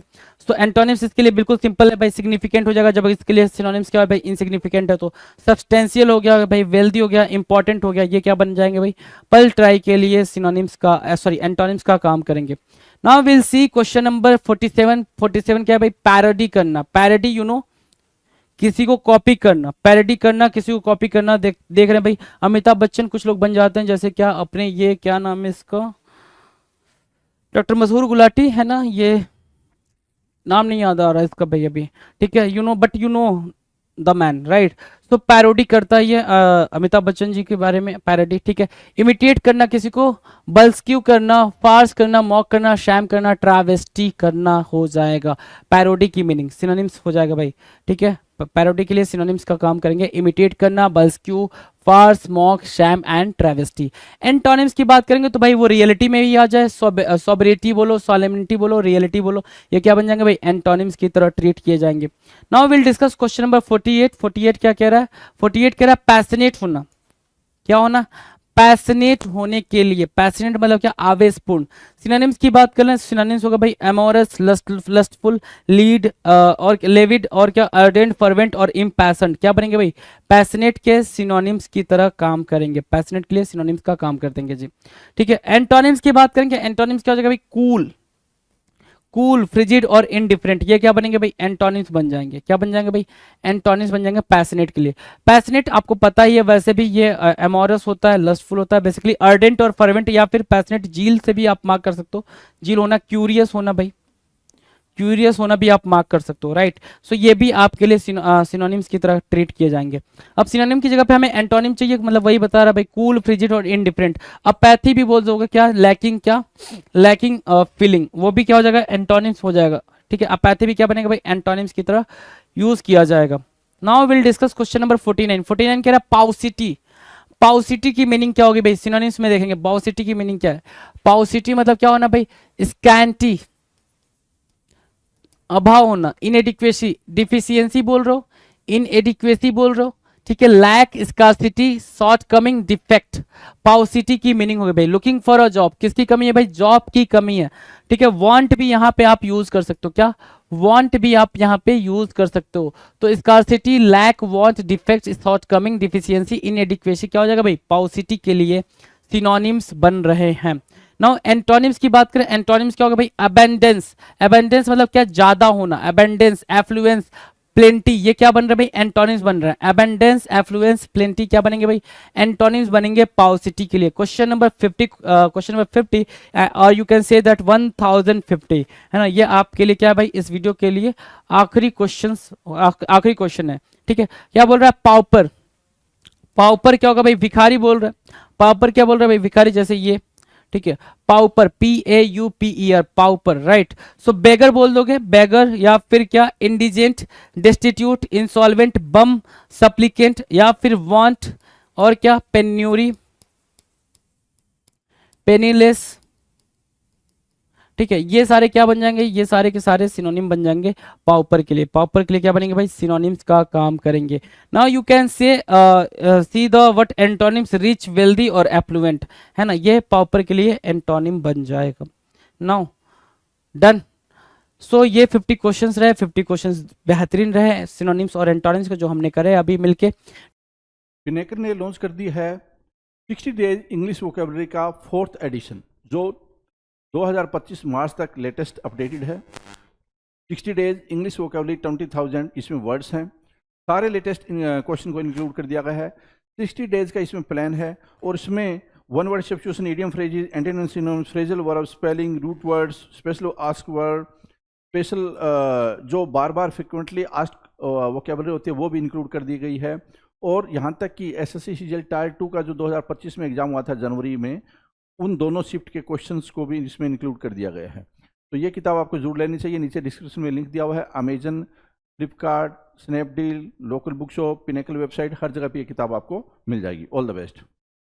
तो एंटोनिम्स इसके लिए बिल्कुल सिंपल है भाई, सिग्निफिकेंट हो जाएगा, जब इसके लिए सिनोनिम्स क्या है भाई, इनसिग्निफिकेंट है, तो सब्सटेंशियल हो गया भाई, वेल्दी हो गया, इंपॉर्टेंट हो गया, ये क्या बन जाएंगे भाई, पल्ट्राई के लिए सिनोनिम्स का सॉरी एंटोनिम्स का काम करेंगे। Now will see question number 47। 47 क्या है भाई, पैरोडी करना, पैरोडी यू नो, किसी को कॉपी करना, पैरोडी करना, किसी को कॉपी करना। देख रहे हैं भाई अमिताभ बच्चन कुछ लोग बन जाते हैं, जैसे क्या अपने ये क्या नाम है इसका, डॉक्टर मशहूर गुलाटी, है ना, ये नाम नहीं याद आ रहा है इसका भाई अभी, ठीक है, you know, but you know the man, right. तो पैरोडी करता है ये अमिताभ बच्चन जी के बारे में, पैरोडी, ठीक है। इमिटेट करना, किसी को बल्स्क्यू करना, फार्स करना, मॉक करना, शैम करना, ट्रावेस्टी करना हो जाएगा पैरोडी की मीनिंग, सिनोनिम्स हो जाएगा भाई, ठीक है। पैरोडी के लिए सिनोनिम्स का काम करेंगे, इमिटेट करना, burlesque, farce, mock, sham and travesty. Antonyms की बात करेंगे तो भाई वो रियलिटी में भी आ जाए, सोबरिटी बोलो, सॉलेमिनिटी बोलो, रियलिटी बोलो, ये क्या बन जाएंगे भाई, एंटोनिम्स की तरह ट्रीट किए जाएंगे। Now will discuss question number 48। 48 क्या कह रहा है, 48 कह रहा है पैशनेट होना, क्या होना, पैशनेट होने के लिए, पैशनेट मतलब क्या, आवेशपूर्ण। सिनोनिम्स की बात करें, सिनोनिम्स होगा भाई एमोरस, लस्टफुल, लीड और लेविड, और क्या अर्डेंट, फर्वेंट और इम्पैशन्ड, क्या बनेंगे भाई, पैशनेट के सिनोनिम्स की तरह काम करेंगे, पैशनेट के लिए सिनोनिम्स का काम कर देंगे जी, ठीक है। एंटोनिम्स की बात करेंगे, एंटोनिम्स क्या हो जाएगा भाई, कूल, कूल, फ्रिजिड और इनडिफरेंट, ये क्या बनेंगे भाई, एंटोनिम्स बन जाएंगे, क्या बन जाएंगे भाई, एंटोनिम्स बन जाएंगे पैशनेट के लिए। पैशनेट आपको पता ही है, वैसे भी ये एमोरस होता है, लस्टफुल होता है, बेसिकली अर्डेंट और फर्वेंट, या फिर पैशनेट जील से भी आप मार्क कर सकते हो, जील होना, क्यूरियस होना भाई, क्यूरियस होना भी आप मार्क कर सकते हो, राइट। सो ये भी आपके लिए सिनोनिम्स की तरह ट्रीट किए जाएंगे। अब सिनोनिम की जगह पे हमें एंटोनिम चाहिए, मतलब वही बता रहा है भाई, कूल, फ्रिजिड और इनडिफरेंट। अपैथी भी बोल दोगे, क्या लैकिंग, क्या लैकिंग फीलिंग, वो भी क्या हो जाएगा, एंटोनिम्स हो जाएगा, ठीक है। अपैथी भी क्या बनेगा भाई, एंटोनिम्स की तरह यूज किया जाएगा। Now will discuss question number 49। 49 कह रहा है पाउसिटी, पाउसिटी की मीनिंग क्या होगी भाई, सिनोनिम्स में देखेंगे पाउसिटी की मीनिंग क्या है। पाउसिटी मतलब क्या होना भाई, स्कैंटी, अभाव होना, इनएडिक्वेसी, डिफिशियंसी बोल रहे हो, इनएडिक्वेसी बोल रहे हो, ठीक है, lack, scarcity, shortcoming, defect. Paucity की मीनिंग हो गई भाई लुकिंग फॉर अ जॉब, किसकी कमी है भाई, जॉब की कमी है, ठीक है। वांट भी यहाँ पे आप यूज कर सकते हो, क्या वांट भी आप यहाँ पे यूज कर सकते हो। तो scarcity, lack, want, defect, shortcoming, deficiency, inadequacy क्या हो जाएगा भाई, पाउसिटी के लिए सिनोनिम्स बन रहे हैं। नाउ एंटोनिम्स की बात करें, एंटोनिम्स क्या होगा भाई, अबेंडेंस, अबेंडेंस मतलब क्या, ज्यादा होना, अबेंडेंस, एफ्लुएंस, प्लेंटी, ये क्या बन रहा है भाई, एंटोनिम्स बन रहा है। एबंडेंस, एफ्लुएंस, प्लेंटी क्या बनेंगे भाई, एंटोनिम्स बनेंगे पाउसिटी के लिए। क्वेश्चन नंबर 50 और यू कैन से दैट 1050 है ना, ये आपके लिए क्या है भाई, इस वीडियो के लिए आखिरी क्वेश्चन है। ठीक है, क्या बोल रहा है, पाउपर। पाउपर क्या होगा भाई, भिखारी बोल रहा है। पाउपर क्या बोल रहा है भाई, भिखारी, जैसे ये, ठीक है, पाउपर, PAUPER, पाउपर, राइट। सो बेगर बोल दोगे, बेगर, या फिर क्या, इंडिजेंट, डेस्टिट्यूट, इंसॉल्वेंट, बम, सप्लीकेंट, या फिर वांट, और क्या, पेन्यूरी, पेनीलेस। ठीक है, ये सारे क्या बन जाएंगे, ये सारे के सारे सिनोनिम बन जाएंगे पाउपर के लिए। पाउपर के लिए क्या बनेंगे भाई, सिनोनिम्स का काम करेंगे। Now you can say see the what antonyms, rich, wealthy और एफ्लुएंट, है ना, ये पाउपर के लिए एंटोनिम बन जाएगा। Now done. सो ये 50 क्वेश्चंस रहे, 50 क्वेश्चंस बेहतरीन रहे सिनोनिम्स और एंटोनिम्स के, जो हमने करे अभी मिलके। पिनेकर ने लॉन्च कर दी है 60 डेज इंग्लिश वोकेबलरी का 4th एडिशन, जो 2025 मार्च तक लेटेस्ट अपडेटेड है। 60 डेज इंग्लिश वोकेबलरी 20,000 इसमें वर्ड्स हैं, सारे लेटेस्ट क्वेश्चन को इंक्लूड कर दिया गया है। 60 डेज का इसमें प्लान है, और इसमें one word substitution, idiom phrases, antonyms, synonyms, phrasal verb, spelling, root words, special ask word, special जो बार बार फ्रिक्वेंटली आस्क वोकेबलरी होती है वो भी इंक्लूड कर दी गई है। और यहाँ तक कि SSC CGL टायर 2 का जो 2025 में एग्जाम हुआ था जनवरी में, उन दोनों शिफ्ट के क्वेश्चंस को भी इसमें इंक्लूड कर दिया गया है। तो ये किताब आपको जरूर लेनी चाहिए। नीचे डिस्क्रिप्शन में लिंक दिया हुआ है। Amazon, Flipkart, Snapdeal, local book shop, Pinnacle website, हर जगह पे ये किताब आपको मिल जाएगी। All the best.